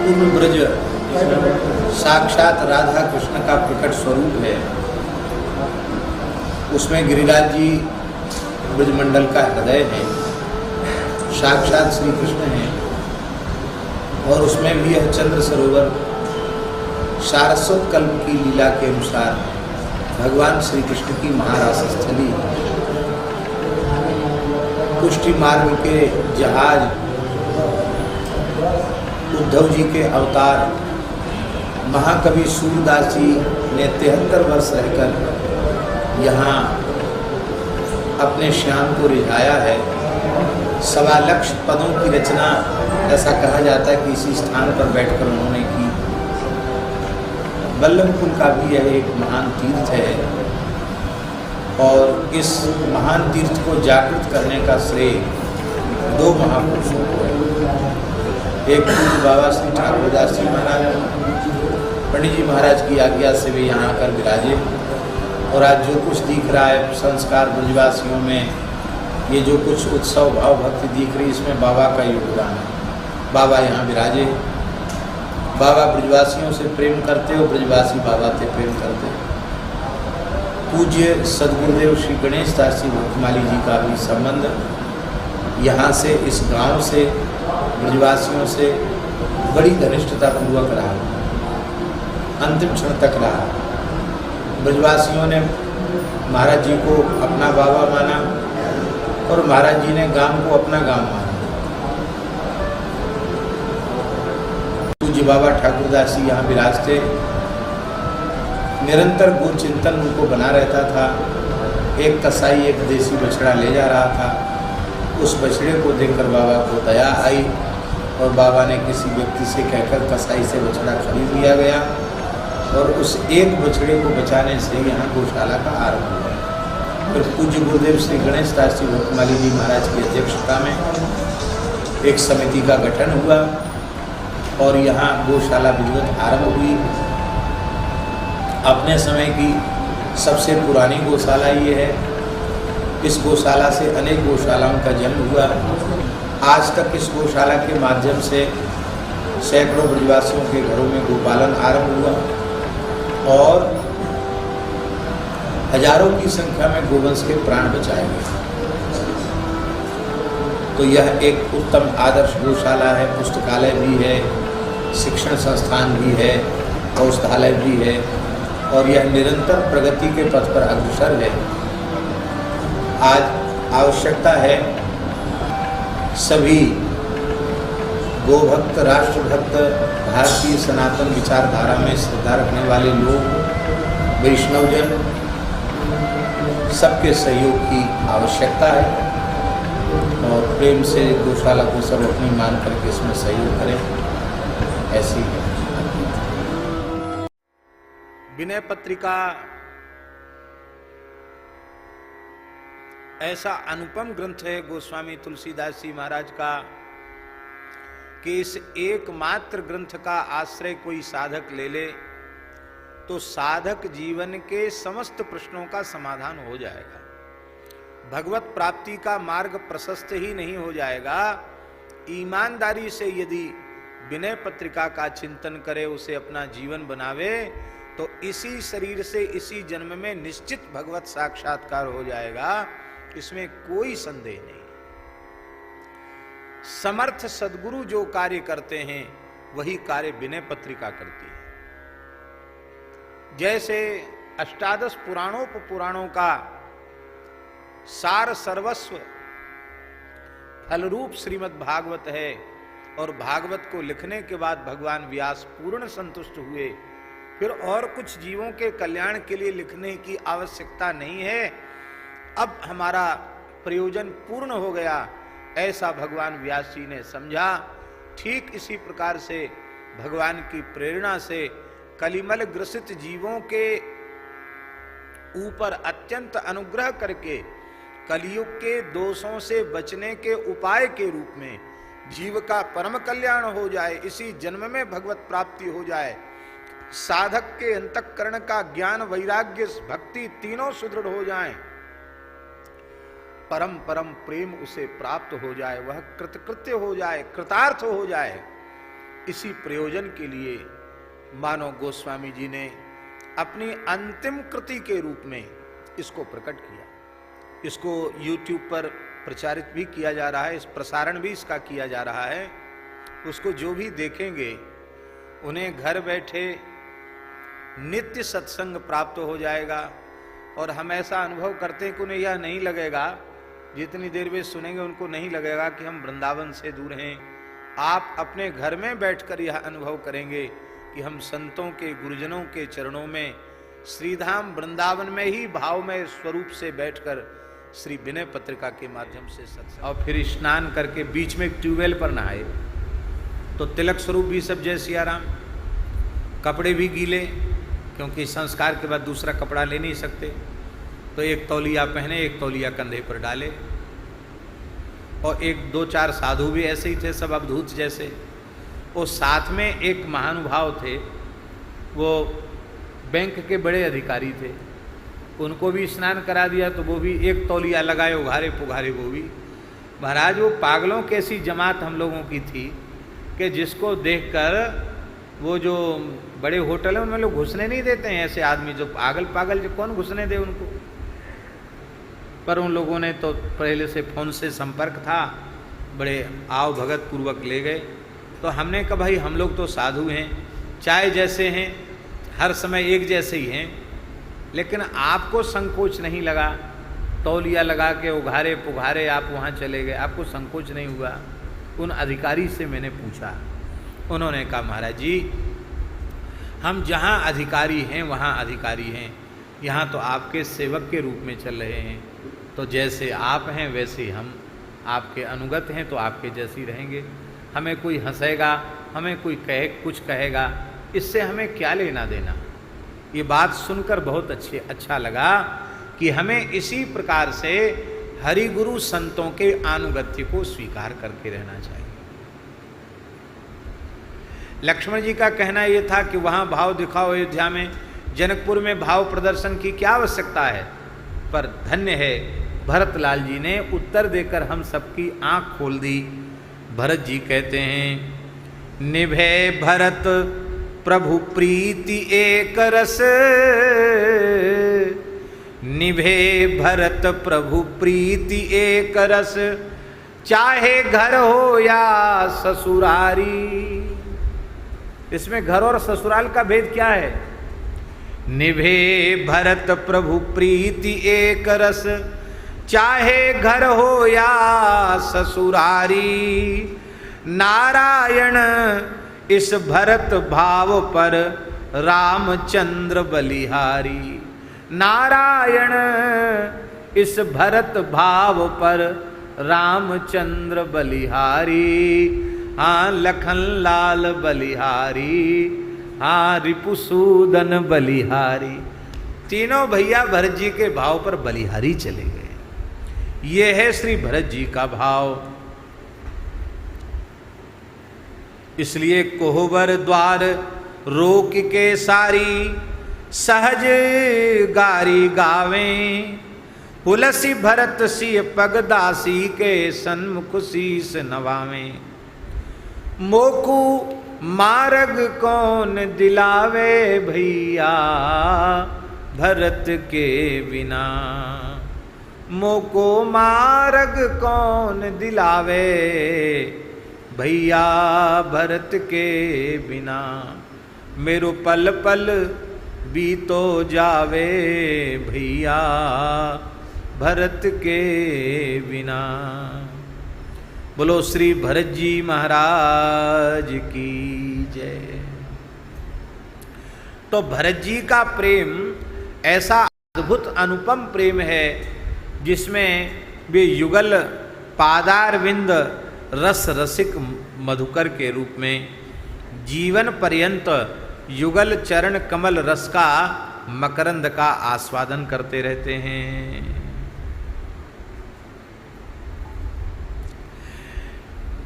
संपूर्ण ब्रज साक्षात राधा कृष्ण का प्रकट स्वरूप है। उसमें गिरिराज जी ब्रजमंडल का हृदय है, साक्षात श्री कृष्ण है। और उसमें भी यह चंद्र सरोवर सारस्वत कल्प की लीला के अनुसार भगवान श्री कृष्ण की महारास स्थली, पुष्टि मार्ग के जहाज, उद्धव जी के अवतार, महाकवि सूरदास जी ने 73 वर्ष रहकर यहाँ अपने श्याम को रिझाया है। 1.25 लाख पदों की रचना, ऐसा कहा जाता है कि इसी स्थान पर बैठकर उन्होंने की। वल्लभकुल का भी यह एक महान तीर्थ है और इस महान तीर्थ को जागृत करने का श्रेय 2 महापुरुषों को है। एक पूज्य बाबा श्री ठाकुरदास जी महाराज, पंडित जी महाराज की आज्ञा से वे यहाँ आकर विराजे। और आज जो कुछ दिख रहा है संस्कार ब्रजवासियों में, ये जो कुछ उत्सव भाव भक्ति दिख रही, इसमें बाबा का योगदान है। बाबा यहाँ विराजे, बाबा ब्रजवासियों से प्रेम करते और ब्रजवासी बाबा से प्रेम करते। पूज्य सदगुरुदेव श्री गणेश दास जी भक्तमाली जी का भी संबंध यहाँ से, इस गांव से, ब्रजवासियों से बड़ी घनिष्ठता पूर्वक रहा, अंतिम क्षण तक रहा। ब्रजवासियों ने महाराज जी को अपना बाबा माना और महाराज जी ने गांव को अपना गांव माना। पूज्य बाबा ठाकुरदास जी यहाँ विराजते, निरंतर गो चिंतन उनको बना रहता था। एक कसाई एक देसी बछड़ा ले जा रहा था, उस बछड़े को देखकर बाबा को दया आई और बाबा ने किसी व्यक्ति से कहकर कसाई से बछड़ा खरीद लिया गया और उस एक बछड़े को बचाने से यहाँ गौशाला का आरंभ हुआ। फिर पूज्य गुरुदेव श्री गणेश दास जी भक्तमाली जी महाराज की अध्यक्षता में एक समिति का गठन हुआ और यहाँ गौशाला विधिवत आरंभ हुई। अपने समय की सबसे पुरानी गौशाला ये है। इस गौशाला से अनेक गौशालाओं का जन्म हुआ। आज तक इस गौशाला के माध्यम से सैकड़ों ब्रजवासियों के घरों में गोपालन आरंभ हुआ और हजारों की संख्या में गोवंश के प्राण बचाए गए। तो यह एक उत्तम आदर्श गौशाला है। पुस्तकालय भी है, शिक्षण संस्थान भी है, औषधालय भी है और यह निरंतर प्रगति के पथ पर अग्रसर है। आज आवश्यकता है सभी गोभक्त, राष्ट्रभक्त, भारतीय सनातन विचारधारा में श्रद्धा रखने वाले लोग, वैष्णवजन, सबके सहयोग की आवश्यकता है और प्रेम से गौशाला को सब अपनी मान करके इसमें सहयोग करें। ऐसी है विनय पत्रिका। ऐसा अनुपम ग्रंथ है गोस्वामी तुलसीदास जी महाराज का कि इस एकमात्र ग्रंथ का आश्रय कोई साधक ले ले तो साधक जीवन के समस्त प्रश्नों का समाधान हो जाएगा। भगवत प्राप्ति का मार्ग प्रशस्त ही नहीं हो जाएगा, ईमानदारी से यदि विनय पत्रिका का चिंतन करे, उसे अपना जीवन बनावे तो इसी शरीर से इसी जन्म में निश्चित भगवत साक्षात्कार हो जाएगा, इसमें कोई संदेह नहीं। समर्थ सद्गुरु जो कार्य करते हैं वही कार्य विनय पत्रिका करती है। जैसे अष्टादश पुराणों का सार सर्वस्व फलरूप श्रीमद् भागवत है और भागवत को लिखने के बाद भगवान व्यास पूर्ण संतुष्ट हुए, फिर और कुछ जीवों के कल्याण के लिए लिखने की आवश्यकता नहीं है, अब हमारा प्रयोजन पूर्ण हो गया, ऐसा भगवान व्यास जी ने समझा। ठीक इसी प्रकार से भगवान की प्रेरणा से कलिमल ग्रसित जीवों के ऊपर अत्यंत अनुग्रह करके कलियुग के दोषों से बचने के उपाय के रूप में जीव का परम कल्याण हो जाए, इसी जन्म में भगवत प्राप्ति हो जाए, साधक के अंतःकरण का ज्ञान, वैराग्य, भक्ति तीनों सुदृढ़ हो जाएं, परम परम प्रेम उसे प्राप्त हो जाए, वह कृतकृत्य हो जाए, कृतार्थ हो जाए, इसी प्रयोजन के लिए मानो गोस्वामी जी ने अपनी अंतिम कृति के रूप में इसको प्रकट किया। इसको YouTube पर प्रचारित भी किया जा रहा है, इस प्रसारण भी इसका किया जा रहा है। उसको जो भी देखेंगे उन्हें घर बैठे नित्य सत्संग प्राप्त हो जाएगा। और हम ऐसा अनुभव करते हैं कि उन्हें यह नहीं लगेगा, जितनी देर वे सुनेंगे उनको नहीं लगेगा कि हम वृंदावन से दूर हैं। आप अपने घर में बैठकर यह अनुभव करेंगे कि हम संतों के, गुरुजनों के चरणों में, श्रीधाम वृंदावन में ही भावमय स्वरूप से बैठकर श्री विनय पत्रिका के माध्यम से सत्संग, और फिर स्नान करके बीच में ट्यूबवेल पर नहाए तो तिलक स्वरूप भी सब जय सिया राम। कपड़े भी गीले, क्योंकि संस्कार के बाद दूसरा कपड़ा ले नहीं सकते, तो एक तौलिया पहने, एक तौलिया कंधे पर डाले। और एक दो चार साधु भी ऐसे ही थे, सब अवधूत जैसे। वो साथ में एक महानुभाव थे, वो बैंक के बड़े अधिकारी थे, उनको भी स्नान करा दिया, तो वो भी एक तौलिया लगाए, उघारे पुघारे वो भी। महाराज वो पागलों की ऐसी जमात हम लोगों की थी कि जिसको देखकर वो जो बड़े होटल हैं उनमें लोग घुसने नहीं देते हैं, ऐसे आदमी जो पागल जो कौन घुसने दे उनको। पर उन लोगों ने तो पहले से फ़ोन से संपर्क था, बड़े आव भगत पूर्वक ले गए। तो हमने कहा भाई हम लोग तो साधु हैं, चाय जैसे हैं, हर समय एक जैसे ही हैं, लेकिन आपको संकोच नहीं लगा, तौलिया लगा के उघारे पुघारे आप वहाँ चले गए, आपको संकोच नहीं हुआ। उन अधिकारी से मैंने पूछा, उन्होंने कहा महाराज जी हम जहाँ अधिकारी हैं वहाँ अधिकारी हैं, यहाँ तो आपके सेवक के रूप में चल रहे हैं, तो जैसे आप हैं वैसे हम आपके अनुगत हैं, तो आपके जैसी रहेंगे। हमें कोई हंसेगा, हमें कोई कुछ कहेगा, इससे हमें क्या लेना देना। ये बात सुनकर बहुत अच्छा लगा कि हमें इसी प्रकार से हरि गुरु संतों के आनुगत्य को स्वीकार करके रहना चाहिए। लक्ष्मण जी का कहना यह था कि वहाँ भाव दिखाओ अयोध्या में, जनकपुर में भाव प्रदर्शन की क्या आवश्यकता है। पर धन्य है भरत लाल जी ने उत्तर देकर हम सबकी आंख खोल दी। भरत जी कहते हैं, निभे भरत प्रभु प्रीति एक रस, निभे भरत प्रभु प्रीति एक रस, चाहे घर हो या ससुरारी। इसमें घर और ससुराल का भेद क्या है। निभे भरत प्रभु प्रीति एक रस, चाहे घर हो या ससुरारी। नारायण इस भरत भाव पर रामचंद्र बलिहारी। नारायण इस भरत भाव पर रामचंद्र बलिहारी। हाँ लखन लाल बलिहारी, हाँ रिपुसूदन बलिहारी। तीनों भैया भरत जी के भाव पर बलिहारी चले गए। ये है श्री भरत जी का भाव। इसलिए कोहबर द्वार रोक के सारी, सहज गारी गावें। हुलसी भरत सिय पगदासी के सन्मुख शीस नवावें। मोकू मार्ग कौन दिलावे भैया भरत के बिना। मोको मार्ग कौन दिलावे भैया भरत के बिना। मेरो पल पल बीतो जावे भैया भरत के बिना। बोलो श्री भरत जी महाराज की जय। तो भरत जी का प्रेम ऐसा अद्भुत अनुपम प्रेम है जिसमें वे युगल पादारविंद रस रसिक मधुकर के रूप में जीवन पर्यंत युगल चरण कमल रस का मकरंद का आस्वादन करते रहते हैं।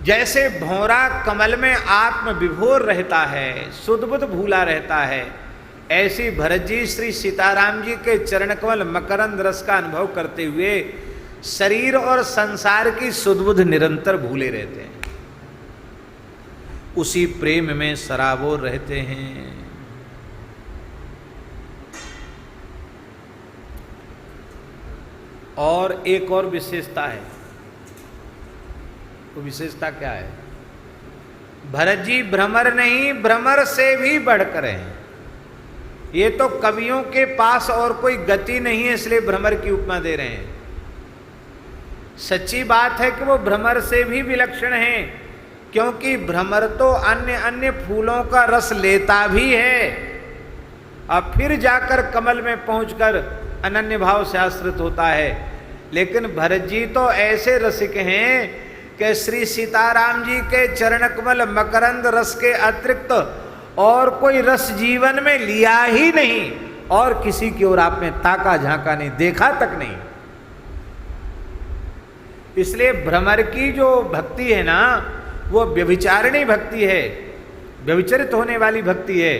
जैसे भौरा कमल में आत्म विभोर रहता है, सुध बुध भूला रहता है, ऐसी भरत जी श्री सीताराम जी के चरण कमल मकरंद रस का अनुभव करते हुए शरीर और संसार की सुध बुध निरंतर भूले रहते हैं। उसी प्रेम में सराबोर रहते हैं। और एक और विशेषता है, वो विशेषता क्या है? भरत जी भ्रमर नहीं, भ्रमर से भी बढ़कर हैं। ये तो कवियों के पास और कोई गति नहीं है, इसलिए भ्रमर की उपमा दे रहे हैं। सच्ची बात है कि वो भ्रमर से भी विलक्षण हैं, क्योंकि भ्रमर तो अन्य अन्य फूलों का रस लेता भी है और फिर जाकर कमल में पहुंचकर अनन्य भाव से आश्रित होता है। लेकिन भरत जी तो ऐसे रसिक हैं कि श्री सीताराम जी के चरण कमल मकरंद रस के अतिरिक्त और कोई रस जीवन में लिया ही नहीं, और किसी की ओर आपने ताका झांका नहीं, देखा तक नहीं। इसलिए भ्रमर की जो भक्ति है ना, वो व्यभिचारिणी भक्ति है, व्यभिचरित होने वाली भक्ति है।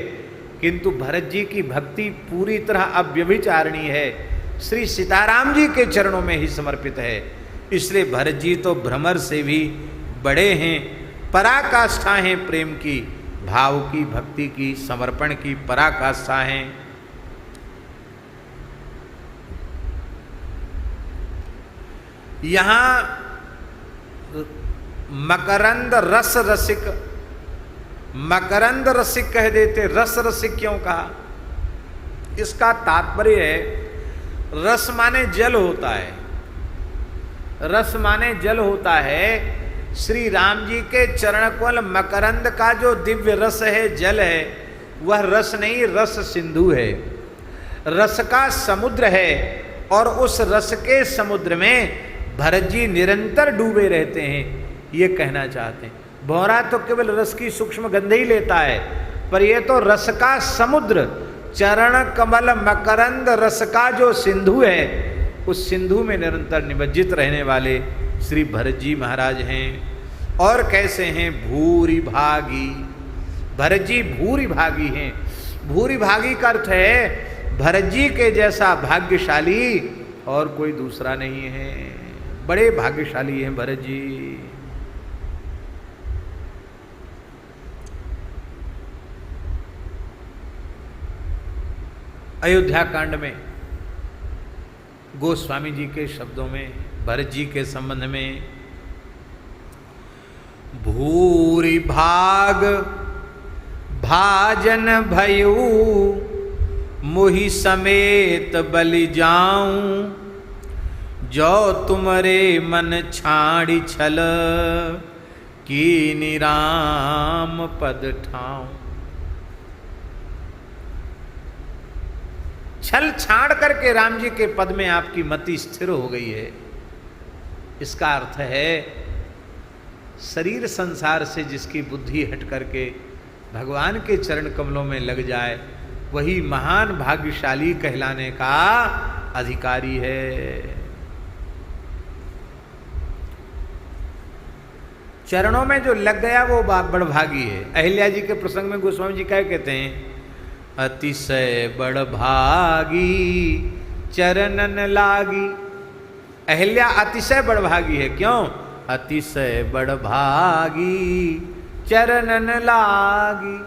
किंतु भरत जी की भक्ति पूरी तरह अव्यभिचारिणी है, श्री सीताराम जी के चरणों में ही समर्पित है। इसलिए भरत जी तो भ्रमर से भी बड़े हैं, पराकाष्ठा हैं प्रेम की, भाव की, भक्ति की, समर्पण की पराकाष्ठा हैं। यहां मकरंद रस रसिक, मकरंद रसिक कह देते, रस रसिक क्यों कहा? इसका तात्पर्य है रस माने जल होता है, रस माने जल होता है। श्री राम जी के चरण कमल मकरंद का जो दिव्य रस है, जल है, वह रस नहीं, रस सिंधु है, रस का समुद्र है। और उस रस के समुद्र में भरत जी निरंतर डूबे रहते हैं, ये कहना चाहते हैं। भौरा तो केवल रस की सूक्ष्म गंध ही लेता है, पर यह तो रस का समुद्र, चरण कमल मकरंद रस का जो सिंधु है, उस सिंधु में निरंतर निमज्जित रहने वाले श्री भरत जी महाराज हैं। और कैसे हैं? भूरि भागी। भरत जी भूरि भागी हैं। भूरि भागी का अर्थ है भरत जी के जैसा भाग्यशाली और कोई दूसरा नहीं है। बड़े भाग्यशाली हैं भरत जी। अयोध्या कांड में गोस्वामी जी के शब्दों में भरत जी के संबंध में, भूरि भाग भाजन भयऊ मोहि समेत बलि जाऊं, जो तुमरे मन छाड़ी छल की निराम पद ठाऊं। छल छाड़ करके राम जी के पद में आपकी मति स्थिर हो गई है। इसका अर्थ है शरीर संसार से जिसकी बुद्धि हट करके भगवान के चरण कमलों में लग जाए, वही महान भाग्यशाली कहलाने का अधिकारी है। चरणों में जो लग गया वो बड़भागी है। अहिल्या जी के प्रसंग में गोस्वामी जी क्या कहते हैं? अतिशय बड़भागी चरणन लागी। अहिल्या अतिशय बड़भागी है। क्यों? अतिशय बड़भागी चरणन लागी,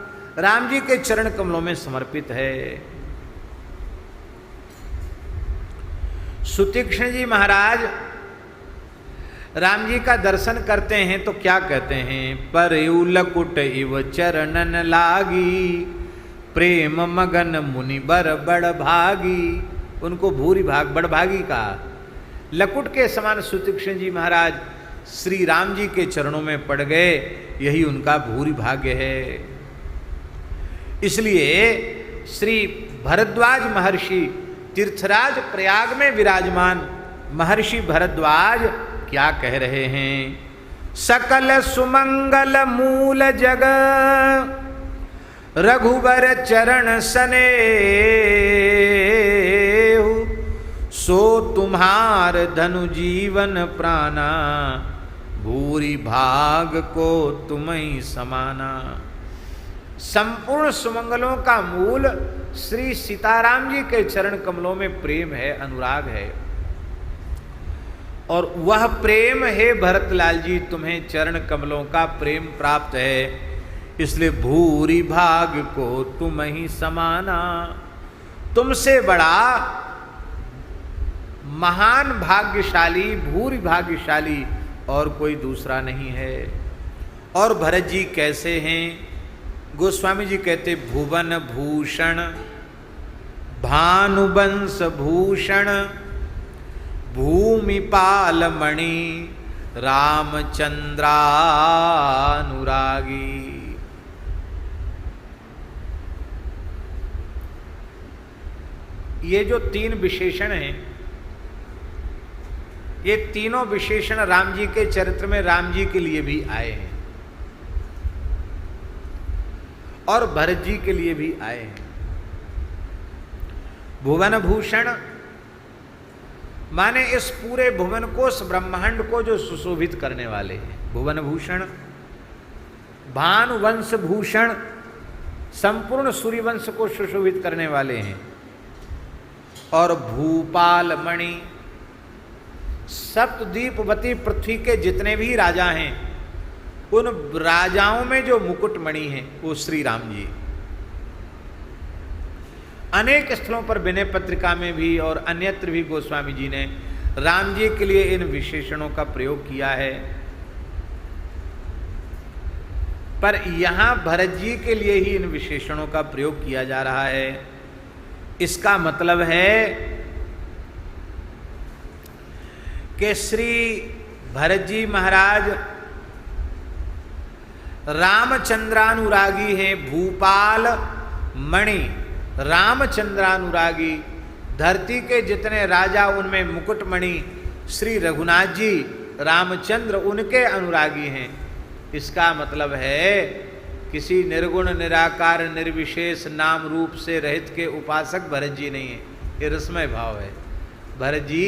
राम जी के चरण कमलों में समर्पित है। सुतीक्ष्ण जी महाराज राम जी का दर्शन करते हैं तो क्या कहते हैं? परयु लकुट इव चरणन लागी, प्रेम मगन मुनि बर बड़ भागी। उनको भूरि भाग बड़भागी कहा। लकुट के समान सुतीक्ष्ण जी महाराज श्री राम जी के चरणों में पड़ गए, यही उनका भूरि भाग्य है। इसलिए श्री भरद्वाज महर्षि तीर्थराज प्रयाग में विराजमान महर्षि भरद्वाज क्या कह रहे हैं? सकल सुमंगल मूल जग रघुबर चरण सने, सो तुम्हार धनु जीवन प्राणा, भूरि भाग को तुम्हीं समाना। संपूर्ण सुमंगलों का मूल श्री सीताराम जी के चरण कमलों में प्रेम है, अनुराग है। और वह प्रेम है भरतलाल जी, तुम्हें चरण कमलों का प्रेम प्राप्त है। इसलिए भूरि भाग को तुम ही समाना, तुमसे बड़ा महान भाग्यशाली, भूरि भाग्यशाली और कोई दूसरा नहीं है। और भरत जी कैसे हैं? गोस्वामी जी कहते भुवन भूषण भानुवंश भूषण भूमिपाल मणि रामचंद्रानुरागी। ये जो तीन विशेषण हैं, ये तीनों विशेषण राम जी के चरित्र में राम जी के लिए भी आए हैं और भरत जी के लिए भी आए हैं। भुवन भूषण माने इस पूरे भुवन को, इस ब्रह्मांड को जो सुशोभित करने वाले हैं, भुवन भूषण। भानुवंश भूषण, संपूर्ण सूर्यवंश को सुशोभित करने वाले हैं। और भूपाल मणि, सप्तद्वीपवती पृथ्वी के जितने भी राजा हैं, उन राजाओं में जो मुकुटमणि है वो श्री राम जी। अनेक स्थलों पर विनय पत्रिका में भी और अन्यत्र भी गोस्वामी जी ने राम जी के लिए इन विशेषणों का प्रयोग किया है, पर यहां भरत जी के लिए ही इन विशेषणों का प्रयोग किया जा रहा है। इसका मतलब है कि श्री भरत जी महाराज रामचंद्रानुरागी हैं। भूपाल मणि रामचंद्रानुरागी, धरती के जितने राजा उनमें मुकुटमणि श्री रघुनाथ जी रामचंद्र उनके अनुरागी हैं। इसका मतलब है किसी निर्गुण निराकार निर्विशेष नाम रूप से रहित के उपासक भरत जी नहीं है, ये रसमय भाव है। भरत जी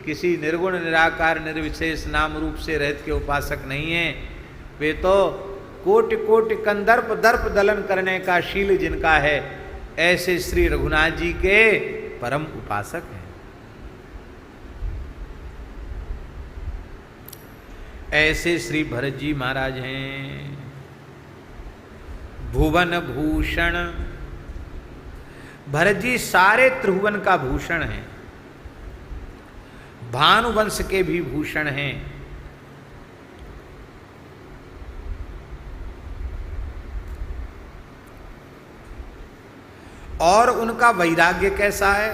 किसी निर्गुण निराकार निर्विशेष नाम रूप से रहित के उपासक नहीं है, वे तो कोटि कोटि कंदर्प दर्प दलन करने का शील जिनका है, ऐसे श्री रघुनाथ जी के परम उपासक हैं। ऐसे श्री भरत जी महाराज हैं। भुवन भूषण, भरत जी सारे त्रिभुवन का भूषण हैं, भानुवंश के भी भूषण हैं। और उनका वैराग्य कैसा है?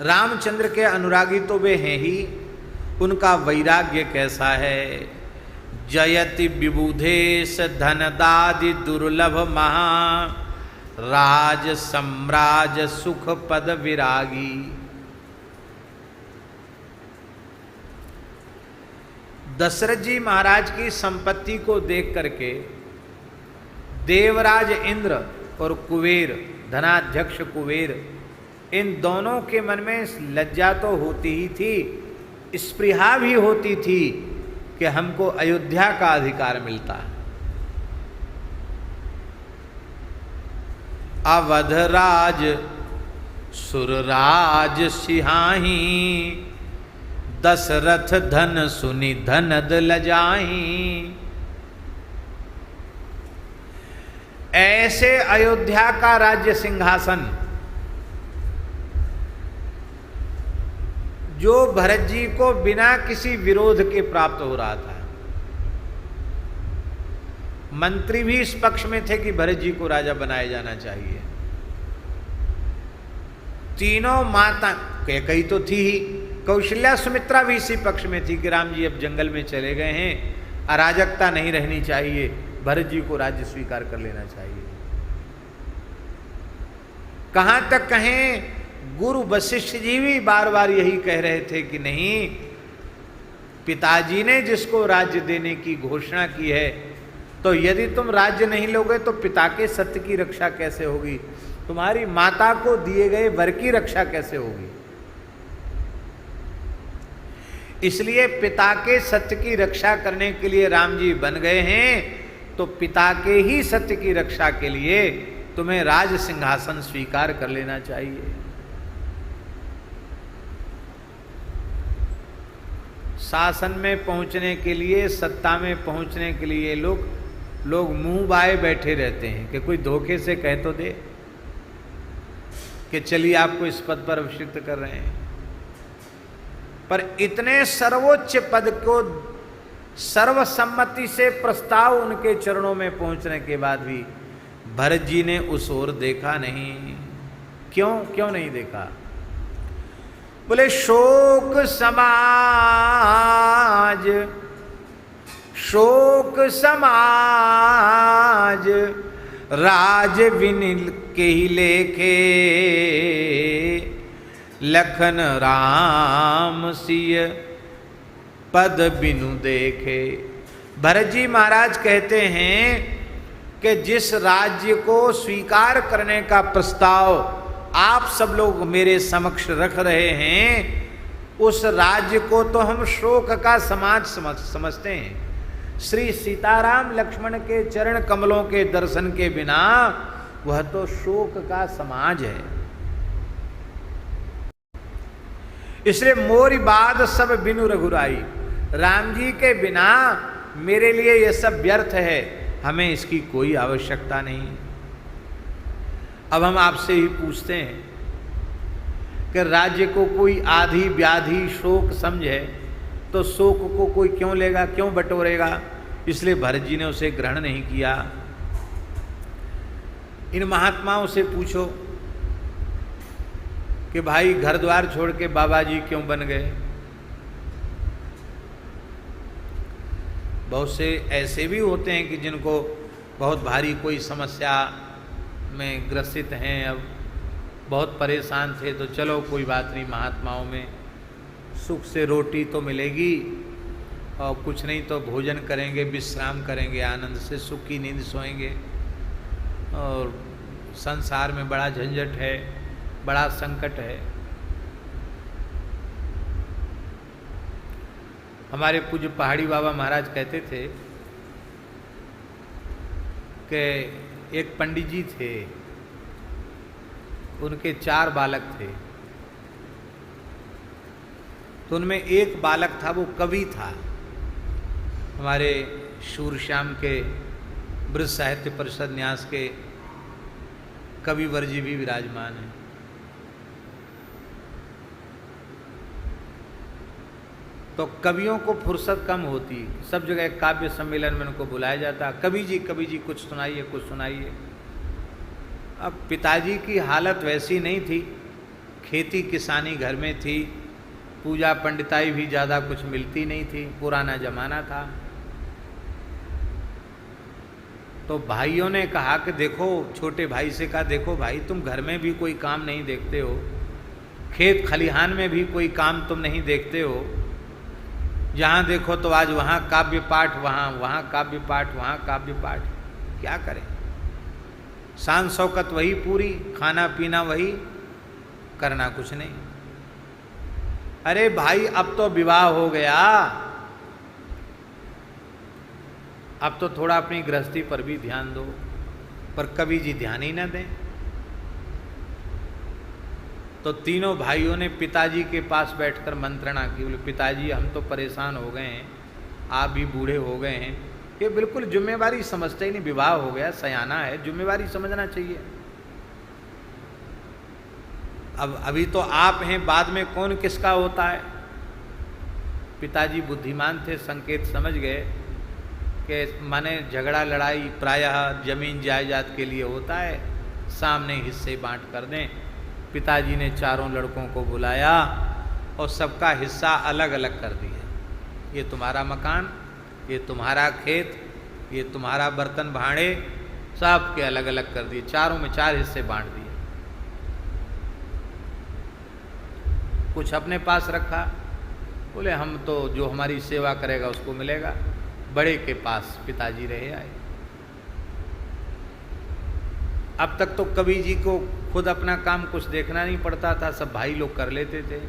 रामचंद्र के अनुरागी तो वे हैं ही, उनका वैराग्य कैसा है? जयति विबुधेश धनदादि दुर्लभ महा राज सम्राज सुख पद विरागी। दशरथ जी महाराज की संपत्ति को देख करके देवराज इंद्र और कुबेर, धनाध्यक्ष कुबेर, इन दोनों के मन में लज्जा तो होती ही थी, स्पृहा भी होती थी कि हमको अयोध्या का अधिकार मिलता। अवधराज सुरराज सिहाही दशरथ धन सुनि धनद लजाही। ऐसे अयोध्या का राज्य सिंहासन जो भरत जी को बिना किसी विरोध के प्राप्त हो रहा था। मंत्री भी इस पक्ष में थे कि भरत जी को राजा बनाया जाना चाहिए। तीनों माता, कैकेयी तो थी ही, कौशल्या सुमित्रा भी इसी पक्ष में थी कि राम जी अब जंगल में चले गए हैं, अराजकता नहीं रहनी चाहिए, भरत जी को राज्य स्वीकार कर लेना चाहिए। कहां तक कहें, गुरु वशिष्ठ जी भी बार बार यही कह रहे थे कि नहीं, पिताजी ने जिसको राज्य देने की घोषणा की है, तो यदि तुम राज्य नहीं लोगे तो पिता के सत्य की रक्षा कैसे होगी, तुम्हारी माता को दिए गए वर की रक्षा कैसे होगी। इसलिए पिता के सत्य की रक्षा करने के लिए राम जी बन गए हैं, तो पिता के ही सत्य की रक्षा के लिए तुम्हें राज सिंहासन स्वीकार कर लेना चाहिए। शासन में पहुंचने के लिए, सत्ता में पहुंचने के लिए लोग मुंह बाए बैठे रहते हैं कि कोई धोखे से कह तो दे कि चलिए आपको इस पद पर अभिषिक्त कर रहे हैं। पर इतने सर्वोच्च पद को सर्वसम्मति से प्रस्ताव उनके चरणों में पहुंचने के बाद भी भरत जी ने उस ओर देखा नहीं। क्यों नहीं देखा? बोले शोक समाज राज विनिल के ही लेखे, लखन राम सिय पद बिनु देखे। भरत जी महाराज कहते हैं कि जिस राज्य को स्वीकार करने का प्रस्ताव आप सब लोग मेरे समक्ष रख रहे हैं, उस राज्य को तो हम शोक का समाज समझते हैं। श्री सीताराम लक्ष्मण के चरण कमलों के दर्शन के बिना वह तो शोक का समाज है। इसलिए मोरी बात सब बिनु रघुराई, राम जी के बिना मेरे लिए यह सब व्यर्थ है, हमें इसकी कोई आवश्यकता नहीं। अब हम आपसे ही पूछते हैं कि राज्य को कोई आधी व्याधि शोक समझे तो शोक को कोई क्यों लेगा, क्यों बटोरेगा? इसलिए भरत जी ने उसे ग्रहण नहीं किया। इन महात्माओं से पूछो कि भाई घर द्वार छोड़ के बाबा जी क्यों बन गए? बहुत से ऐसे भी होते हैं कि जिनको बहुत भारी कोई समस्या में ग्रसित हैं, अब बहुत परेशान थे तो चलो कोई बात नहीं, महात्माओं में सुख से रोटी तो मिलेगी और कुछ नहीं तो भोजन करेंगे, विश्राम करेंगे, आनंद से सुख की नींद सोएंगे। और संसार में बड़ा झंझट है, बड़ा संकट है। हमारे पूज्य पहाड़ी बाबा महाराज कहते थे कि एक पंडित जी थे, उनके 4 बालक थे। तो उनमें एक बालक था, वो कवि था। हमारे शूरश्याम के ब्रज साहित्य परिषद न्यास के कविवर जी भी विराजमान हैं। तो कवियों को फुर्सत कम होती, सब जगह काव्य सम्मेलन में उनको बुलाया जाता, कवि जी कुछ सुनाइए, कुछ सुनाइए। अब पिताजी की हालत वैसी नहीं थी, खेती किसानी घर में थी, पूजा पंडिताई भी ज़्यादा कुछ मिलती नहीं थी, पुराना जमाना था। तो भाइयों ने कहा कि देखो, छोटे भाई से कहा, देखो भाई तुम घर में भी कोई काम नहीं देखते हो, खेत खलिहान में भी कोई काम तुम नहीं देखते हो, जहाँ देखो तो आज वहाँ काव्य पाठ, वहाँ काव्य पाठ, वहाँ काव्य पाठ, क्या करें? शान शौकत वही पूरी, खाना पीना वही, करना कुछ नहीं। अरे भाई अब तो विवाह हो गया, अब तो थोड़ा अपनी गृहस्थी पर भी ध्यान दो। पर कवि जी ध्यान ही न दें। तो तीनों भाइयों ने पिताजी के पास बैठकर मंत्रणा की। बोले पिताजी हम तो परेशान हो गए हैं, आप भी बूढ़े हो गए हैं, ये बिल्कुल जिम्मेवारी समझते ही नहीं, विवाह हो गया, सयाना है, जिम्मेवारी समझना चाहिए। अब अभी तो आप हैं, बाद में कौन किसका होता है। पिताजी बुद्धिमान थे, संकेत समझ गए कि माने झगड़ा लड़ाई प्रायः जमीन जायदाद के लिए होता है, सामने हिस्से बांट कर दें। पिताजी ने चारों लड़कों को बुलाया और सबका हिस्सा अलग अलग कर दिया। ये तुम्हारा मकान, ये तुम्हारा खेत, ये तुम्हारा बर्तन भांडे, सब के अलग अलग कर दिए, चारों में 4 हिस्से बांट दिए। कुछ अपने पास रखा, बोले हम तो जो हमारी सेवा करेगा उसको मिलेगा। बड़े के पास पिताजी रहे आए। अब तक तो कवि जी को खुद अपना काम कुछ देखना नहीं पड़ता था, सब भाई लोग कर लेते थे।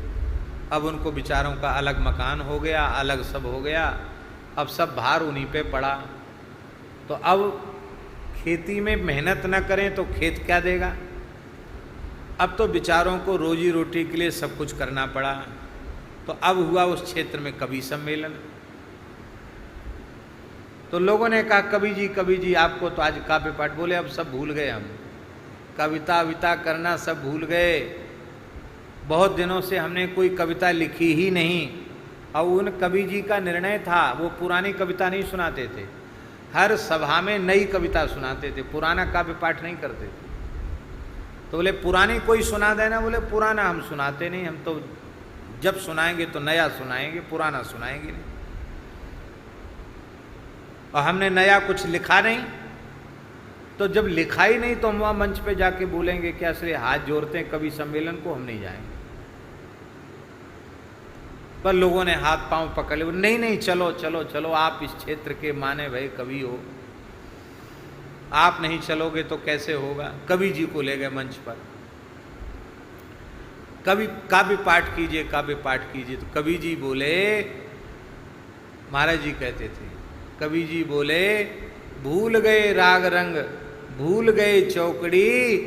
अब उनको बेचारों का अलग मकान हो गया, अलग सब हो गया, अब सब भार उन्हीं पे पड़ा। तो अब खेती में मेहनत न करें तो खेत क्या देगा। अब तो बेचारों को रोजी रोटी के लिए सब कुछ करना पड़ा। तो अब हुआ उस क्षेत्र में कवि सम्मेलन। तो लोगों ने कहा कवि जी आपको तो आज काव्य पाठ। बोले अब सब भूल गए, हम कविता विता करना सब भूल गए, बहुत दिनों से हमने कोई कविता लिखी ही नहीं। और उन कवि जी का निर्णय था, वो पुरानी कविता नहीं सुनाते थे, हर सभा में नई कविता सुनाते थे, पुराना काव्य पाठ नहीं करते थे। तो बोले पुरानी कोई सुना देना। बोले पुराना हम सुनाते नहीं, हम तो जब सुनाएंगे तो नया सुनाएंगे, पुराना सुनाएंगे नहीं। और हमने नया कुछ लिखा नहीं, तो जब लिखा ही नहीं तो हम वहाँ मंच पे जाके बोलेंगे क्या? इसलिए हाथ जोड़ते हैं कवि सम्मेलन को हम नहीं जाएंगे। पर लोगों ने हाथ पांव पकड़ लिए, नहीं नहीं चलो चलो चलो, आप इस क्षेत्र के माने भाई कवि हो, आप नहीं चलोगे तो कैसे होगा। कवि जी को ले गए मंच पर, कवि काव्य पाठ कीजिए, काव्य पाठ कीजिए। तो कवि जी बोले, महाराज जी कहते थे, कवि जी बोले भूल गए राग रंग, भूल गए चौकड़ी,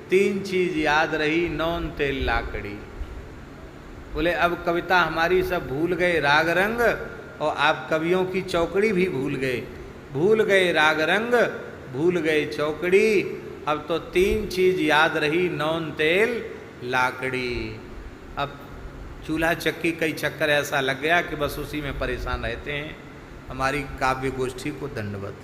तीन चीज याद रही नौन तेल लाकड़ी। बोले अब कविता हमारी सब भूल गए राग रंग, और आप कवियों की चौकड़ी भी भूल गए। भूल गए राग रंग, भूल गए चौकड़ी, अब तो तीन चीज याद रही नौन तेल लाकड़ी। अब चूल्हा चक्की कई चक्कर ऐसा लग गया कि बस उसी में परेशान रहते हैं। हमारी काव्य गोष्ठी को दंडवत।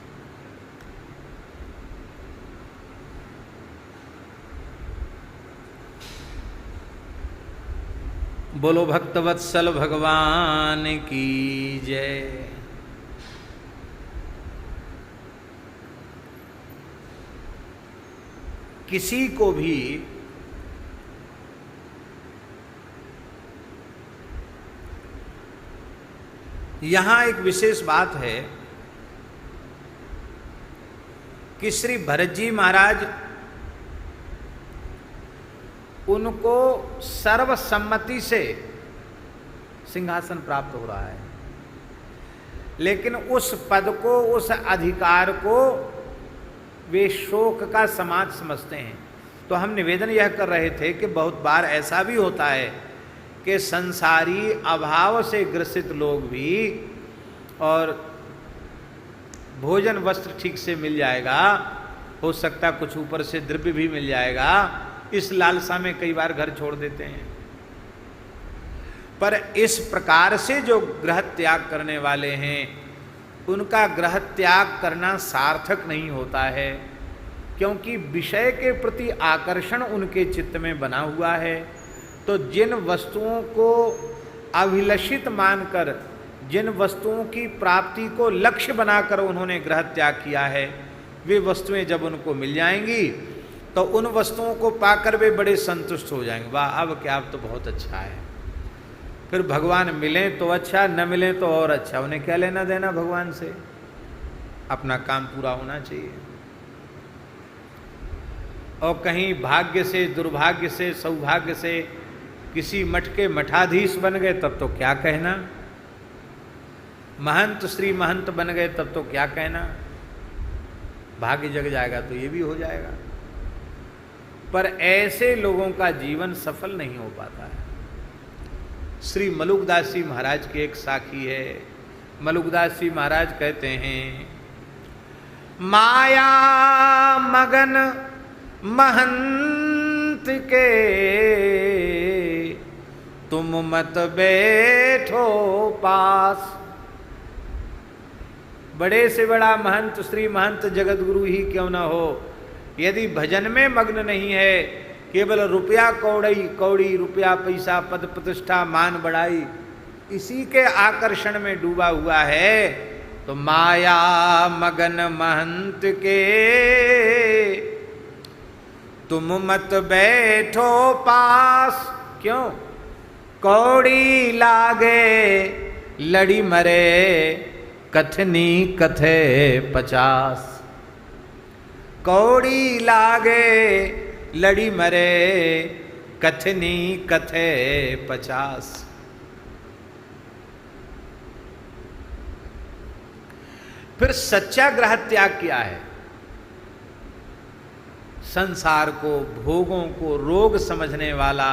बोलो भक्तवत्सल भगवान की जय। किसी को भी यहां एक विशेष बात है कि श्री भरत जी महाराज, उनको सर्वसम्मति से सिंहासन प्राप्त हो रहा है, लेकिन उस पद को, उस अधिकार को वे शोक का समाज समझते हैं। तो हम निवेदन यह कर रहे थे कि बहुत बार ऐसा भी होता है कि संसारी अभाव से ग्रसित लोग भी, और भोजन वस्त्र ठीक से मिल जाएगा, हो सकता कुछ ऊपर से द्रव्य भी मिल जाएगा, इस लालसा में कई बार घर छोड़ देते हैं। पर इस प्रकार से जो ग्रह त्याग करने वाले हैं, उनका ग्रह त्याग करना सार्थक नहीं होता है, क्योंकि विषय के प्रति आकर्षण उनके चित्त में बना हुआ है। तो जिन वस्तुओं को अभिलषित मानकर, जिन वस्तुओं की प्राप्ति को लक्ष्य बनाकर उन्होंने ग्रह त्याग किया है, वे वस्तुएं जब उनको मिल जाएंगी तो उन वस्तुओं को पाकर वे बड़े संतुष्ट हो जाएंगे। वाह, अब क्या, अब तो बहुत अच्छा है। फिर भगवान मिलें तो अच्छा, न मिलें तो और अच्छा, उन्हें क्या लेना देना भगवान से, अपना काम पूरा होना चाहिए। और कहीं भाग्य से, दुर्भाग्य से, सौभाग्य से किसी मठ के मठाधीश बन गए तब तो क्या कहना, महंत श्री महंत बन गए तब तो क्या कहना, भाग्य जग जाएगा तो ये भी हो जाएगा। पर ऐसे लोगों का जीवन सफल नहीं हो पाता है। श्री मलुकदास जी महाराज की एक साखी है। मलुकदास जी महाराज कहते हैं, माया मगन महंत के, तुम मत बैठो पास। बड़े से बड़ा महंत, श्री महंत जगत गुरु ही क्यों न हो, यदि भजन में मग्न नहीं है, केवल रुपया कौड़ी कौड़ी, रुपया पैसा, पद प्रतिष्ठा, मान बढ़ाई, इसी के आकर्षण में डूबा हुआ है, तो माया मगन महंत के, तुम मत बैठो पास। क्यों? कौड़ी लागे लड़ी मरे, कथनी कथे 50। कौड़ी लागे लड़ी मरे, कथनी कथे 50। फिर सच्चा ग्रह त्याग क्या है? संसार को, भोगों को रोग समझने वाला,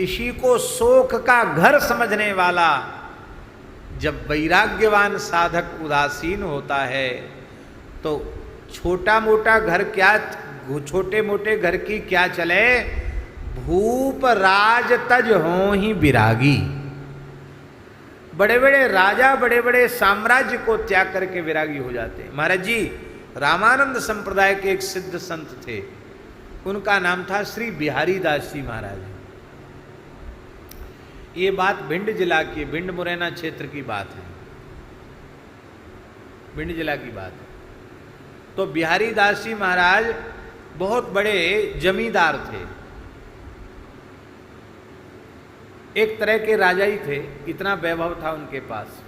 इसी को शोक का घर समझने वाला जब वैराग्यवान साधक उदासीन होता है तो छोटा मोटा घर क्या, छोटे मोटे घर की क्या चले, भूप राज तज हों ही विरागी। बड़े बड़े राजा बड़े बड़े साम्राज्य को त्याग करके विरागी हो जाते हैं। महाराज जी रामानंद संप्रदाय के एक सिद्ध संत थे, उनका नाम था श्री बिहारी दास जी महाराज। ये बात भिंड जिला की, भिंड मुरैना क्षेत्र की बात है, भिंड जिला की बात है। तो बिहारी दास जी महाराज बहुत बड़े जमींदार थे, एक तरह के राजा ही थे, इतना वैभव था उनके पास।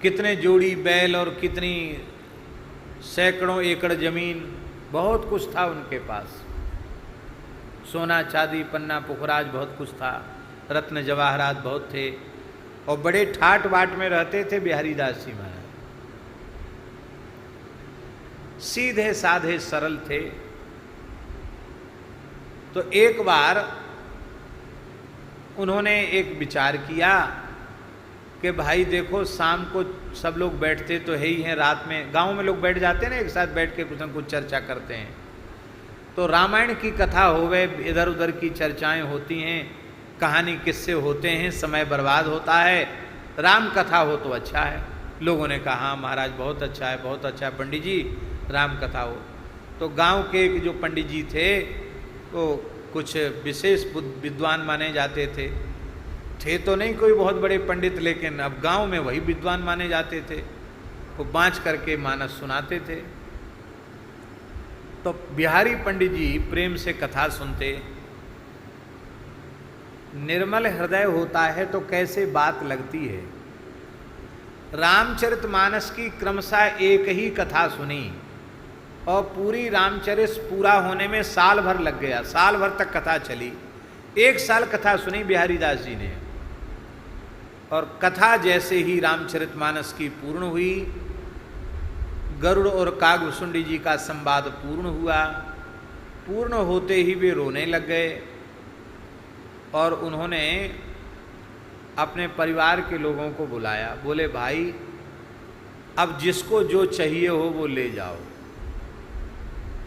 कितने जोड़ी बैल और कितनी सैकड़ों एकड़ जमीन, बहुत कुछ था उनके पास। सोना चांदी पन्ना पुखराज बहुत कुछ था, रत्न जवाहरात बहुत थे, और बड़े ठाट बाट में रहते थे बिहारी दास जी महाराज। सीधे साधे सरल थे। तो एक बार उन्होंने एक विचार किया कि भाई देखो शाम को सब लोग बैठते तो है ही हैं, रात में गांव में लोग बैठ जाते हैं ना, एक साथ बैठ के कुछ न कुछ चर्चा करते हैं। तो रामायण की कथा होवे, इधर उधर की चर्चाएं होती हैं, कहानी किस्से होते हैं, समय बर्बाद होता है। राम कथा हो तो अच्छा है। लोगों ने कहा हाँ महाराज बहुत अच्छा है, बहुत अच्छा है पंडित जी, राम कथा हो। तो गांव के जो पंडित जी थे वो कुछ विशेष विद्वान माने जाते थे तो नहीं कोई बहुत बड़े पंडित, लेकिन अब गांव में वही विद्वान माने जाते थे। वो बाँच करके मानस सुनाते थे। तो बिहारी पंडित जी प्रेम से कथा सुनते। निर्मल हृदय होता है तो कैसे बात लगती है। रामचरितमानस की क्रमशः एक ही कथा सुनी और पूरी रामचरित पूरा होने में साल भर लग गया, साल भर तक कथा चली। एक साल कथा सुनी बिहारी दास जी ने, और कथा जैसे ही रामचरितमानस की पूर्ण हुई, गरुड़ और कागभुसुंडी जी का संवाद पूर्ण हुआ। पूर्ण होते ही वे रोने लग गए और उन्होंने अपने परिवार के लोगों को बुलाया। बोले भाई अब जिसको जो चाहिए हो वो ले जाओ।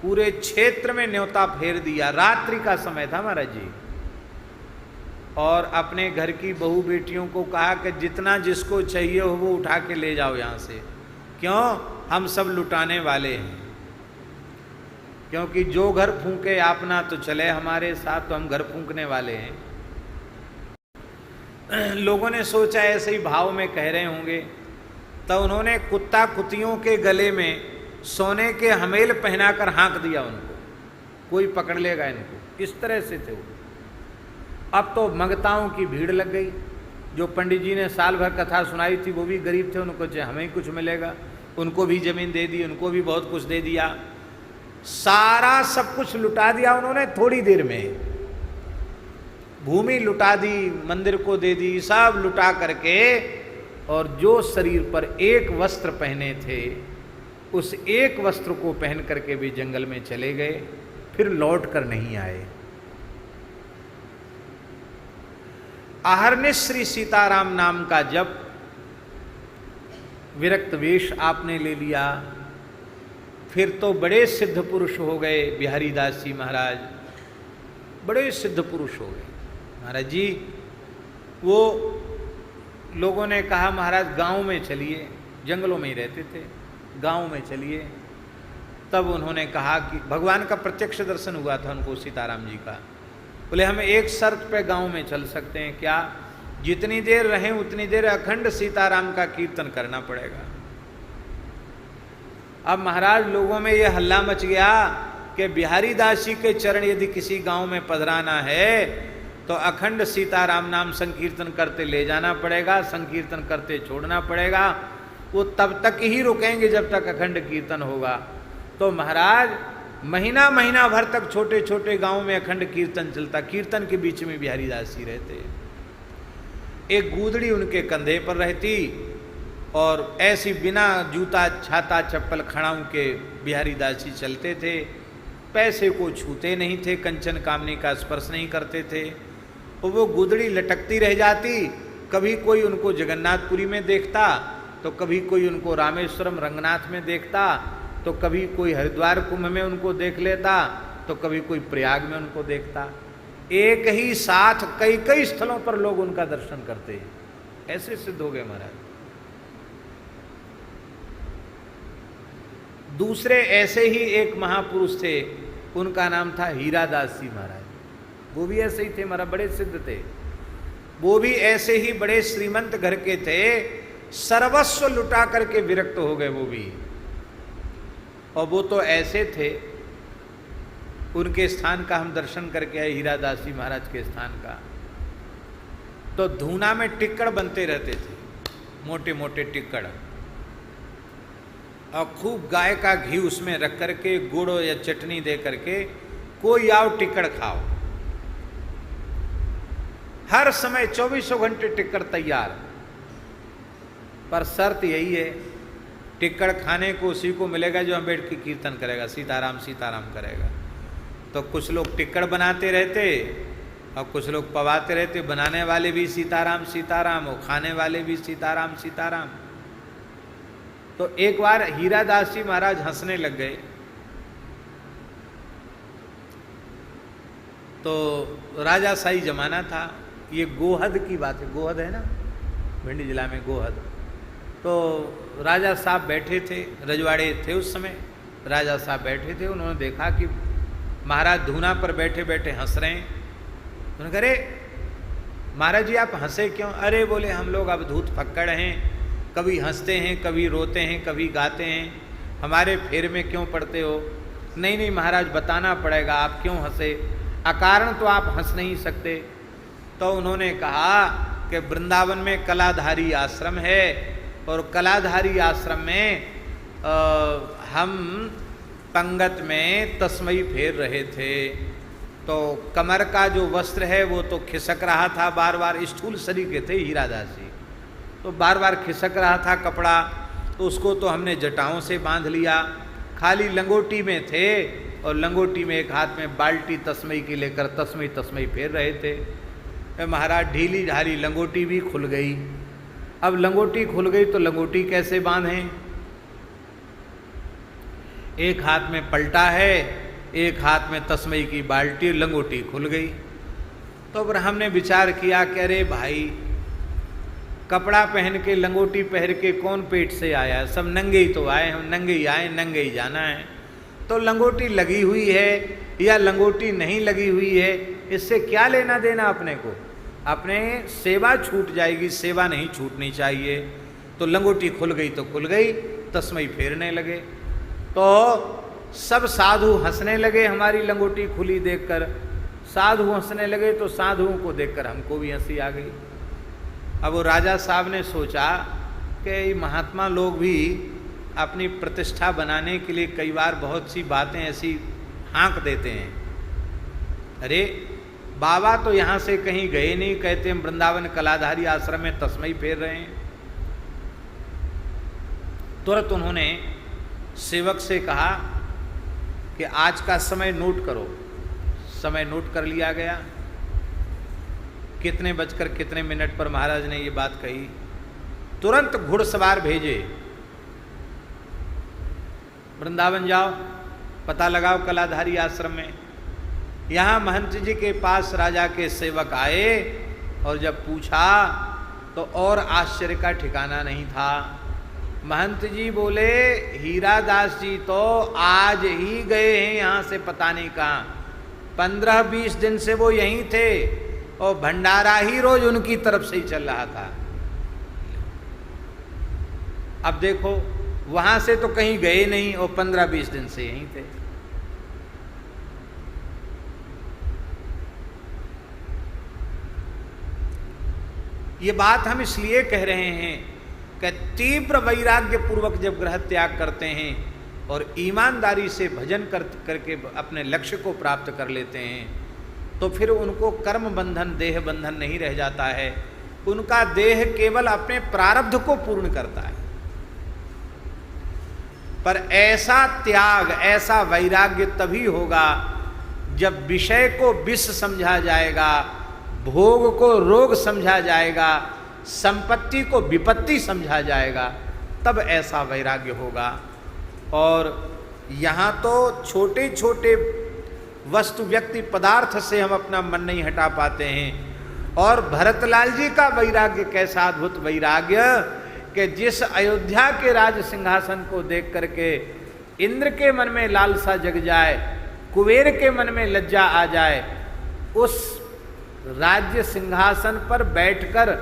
पूरे क्षेत्र में न्योता फेर दिया। रात्रि का समय था महाराज जी, और अपने घर की बहू बेटियों को कहा कि जितना जिसको चाहिए हो वो उठा के ले जाओ यहाँ से। क्यों? हम सब लुटाने वाले हैं, क्योंकि जो घर फूंके अपना तो चले हमारे साथ, तो हम घर फूंकने वाले हैं। लोगों ने सोचा ऐसे ही भाव में कह रहे होंगे, तो उन्होंने कुत्ता कुतियों के गले में सोने के हमेल पहनाकर हाँक दिया उनको, कोई पकड़ लेगा इनको, इस तरह से थे वो। अब तो मंगताओं की भीड़ लग गई। जो पंडित जी ने साल भर कथा सुनाई थी वो भी गरीब थे, उनको चाहे हमें कुछ मिलेगा, उनको भी जमीन दे दी, उनको भी बहुत कुछ दे दिया। सारा सब कुछ लुटा दिया उन्होंने थोड़ी देर में। भूमि लुटा दी, मंदिर को दे दी, सब लुटा करके, और जो शरीर पर एक वस्त्र पहने थे उस एक वस्त्र को पहन करके भी जंगल में चले गए, फिर लौट कर नहीं आए। आहरनिश श्री सीताराम नाम का जब विरक्त वेश आपने ले लिया, फिर तो बड़े सिद्ध पुरुष हो गए बिहारी दास जी महाराज, बड़े सिद्ध पुरुष हो गए महाराज जी। वो लोगों ने कहा महाराज गांव में चलिए, जंगलों में ही रहते थे, गांव में चलिए। तब उन्होंने कहा कि भगवान का प्रत्यक्ष दर्शन हुआ था उनको सीताराम जी का। बोले हम एक शर्त पे गांव में चल सकते हैं। क्या? जितनी देर रहें उतनी देर अखंड सीताराम का कीर्तन करना पड़ेगा। अब महाराज लोगों में ये हल्ला मच गया कि बिहारी दास जी के चरण यदि किसी गांव में पधराना है तो अखंड सीताराम नाम संकीर्तन करते ले जाना पड़ेगा, संकीर्तन करते छोड़ना पड़ेगा। वो तब तक ही रुकेंगे जब तक अखंड कीर्तन होगा। तो महाराज महीना महीना भर तक छोटे छोटे गांव में अखंड कीर्तन चलता। कीर्तन के बीच में बिहारी दास जी रहते। एक गूदड़ी उनके कंधे पर रहती और ऐसी बिना जूता छाता चप्पल खड़ाऊ के बिहारी दास जी चलते थे। पैसे को छूते नहीं थे, कंचन कामनी का स्पर्श नहीं करते थे, और वो गुदड़ी लटकती रह जाती। कभी कोई उनको जगन्नाथपुरी में देखता, तो कभी कोई उनको रामेश्वरम रंगनाथ में देखता, तो कभी कोई हरिद्वार कुंभ में उनको देख लेता, तो कभी कोई प्रयाग में उनको देखता। एक ही साथ कई कई स्थलों पर लोग उनका दर्शन करते हैं। ऐसे सिद्ध हो गए महाराज। दूसरे ऐसे ही एक महापुरुष थे, उनका नाम था हीरादास जी महाराज। वो भी ऐसे ही थे महाराज, बड़े सिद्ध थे। वो भी ऐसे ही बड़े श्रीमंत घर के थे, सर्वस्व लुटा करके विरक्त हो गए वो भी। और वो तो ऐसे थे, उनके स्थान का हम दर्शन करके आए, हीरादास जी महाराज के स्थान का। तो धूना में टिक्कड़ बनते रहते थे, मोटे मोटे टिक्कड़, और खूब गाय का घी उसमें रख करके गुड़ या चटनी दे करके, कोई आओ टिक्कड़ खाओ। हर समय 24 घंटे टिक्कड़ तैयार। पर शर्त यही है, टिक्कड़ खाने को उसी को मिलेगा जो अम्बेडकर कीर्तन करेगा, सीताराम सीताराम करेगा। तो कुछ लोग टिक्कड़ बनाते रहते और कुछ लोग पवाते रहते। बनाने वाले भी सीताराम सीताराम और खाने वाले भी सीताराम सीताराम। तो एक बार हीरादास जी महाराज हंसने लग गए। तो राजाशाही जमाना था, ये गोहद की बात है, गोहद है ना भिंड जिला में गोहद। तो राजा साहब बैठे थे, रजवाड़े थे उस समय, राजा साहब बैठे थे। उन्होंने देखा कि महाराज धूना पर बैठे बैठे हंस रहे हैं। उन्होंने कहा, अरे महाराज जी आप हंसे क्यों? अरे बोले हम लोग अब धूत फक्कड़ हैं, कभी हंसते हैं, कभी रोते हैं, कभी गाते हैं, हमारे फेर में क्यों पड़ते हो? नहीं नहीं महाराज बताना पड़ेगा, आप क्यों हंसे? अकारण तो आप हंस नहीं सकते। तो उन्होंने कहा कि वृंदावन में कलाधारी आश्रम है, और कलाधारी आश्रम में हम पंगत में तस्मई फेर रहे थे। तो कमर का जो वस्त्र है वो तो खिसक रहा था बार बार, स्थूल शरीर के थे हीरादास जी, तो बार बार खिसक रहा था कपड़ा। तो उसको तो हमने जटाओं से बांध लिया, खाली लंगोटी में थे, और लंगोटी में एक हाथ में बाल्टी तस्मई की लेकर तस्मई तस्मई फेर रहे थे। महाराज ढीली ढाली लंगोटी भी खुल गई। अब लंगोटी खुल गई तो लंगोटी कैसे बांधें? एक हाथ में पलटा है, एक हाथ में तस्मई की बाल्टी, लंगोटी खुल गई। तो फिर हमने विचार किया कि अरे भाई, कपड़ा पहन के लंगोटी पहन के कौन पेट से आया? सब नंगे ही तो आए, हम नंगे ही आए, नंगे ही जाना है। तो लंगोटी लगी हुई है या लंगोटी नहीं लगी हुई है, इससे क्या लेना देना अपने को? अपने सेवा छूट जाएगी, सेवा नहीं छूटनी चाहिए। तो लंगोटी खुल गई तो खुल गई, तस्मई फेरने लगे। तो सब साधु हंसने लगे हमारी लंगोटी खुली देखकर। साधु हंसने लगे तो साधुओं को देखकर हमको भी हंसी आ गई। अब वो राजा साहब ने सोचा कि महात्मा लोग भी अपनी प्रतिष्ठा बनाने के लिए कई बार बहुत सी बातें ऐसी हाँक देते हैं। अरे बाबा तो यहाँ से कहीं गए नहीं, कहते हैं वृंदावन कलाधारी आश्रम में तस्मई फेर रहे हैं। तुरंत उन्होंने सेवक से कहा कि आज का समय नोट करो। समय नोट कर लिया गया। कितने बजकर कितने मिनट पर महाराज ने ये बात कही। तुरंत घुड़सवार भेजे, वृंदावन जाओ, पता लगाओ कलाधारी आश्रम में। यहाँ महंत जी के पास राजा के सेवक आए और जब पूछा तो और आश्चर्य का ठिकाना नहीं था। महंत जी बोले, हीरादास जी तो आज ही गए हैं यहाँ से, पता नहीं कहाँ। 15-20 दिन से वो यहीं थे और भंडारा ही रोज उनकी तरफ से ही चल रहा था। अब देखो, वहां से तो कहीं गए नहीं और 15-20 दिन से यहीं थे। ये बात हम इसलिए कह रहे हैं कि तीव्र वैराग्य पूर्वक जब ग्रह त्याग करते हैं और ईमानदारी से भजन करके अपने लक्ष्य को प्राप्त कर लेते हैं, तो फिर उनको कर्म बंधन, देह बंधन नहीं रह जाता है। उनका देह केवल अपने प्रारब्ध को पूर्ण करता है। पर ऐसा त्याग, ऐसा वैराग्य तभी होगा जब विषय को विष समझा जाएगा, भोग को रोग समझा जाएगा, संपत्ति को विपत्ति समझा जाएगा, तब ऐसा वैराग्य होगा। और यहाँ तो छोटे छोटे वस्तु व्यक्ति पदार्थ से हम अपना मन नहीं हटा पाते हैं। और भरतलाल जी का वैराग्य कैसा अद्भुत वैराग्य कि जिस अयोध्या के राज सिंहासन को देख करके इंद्र के मन में लालसा जग जाए, कुबेर के मन में लज्जा आ जाए, उस राज्य सिंहासन पर बैठकर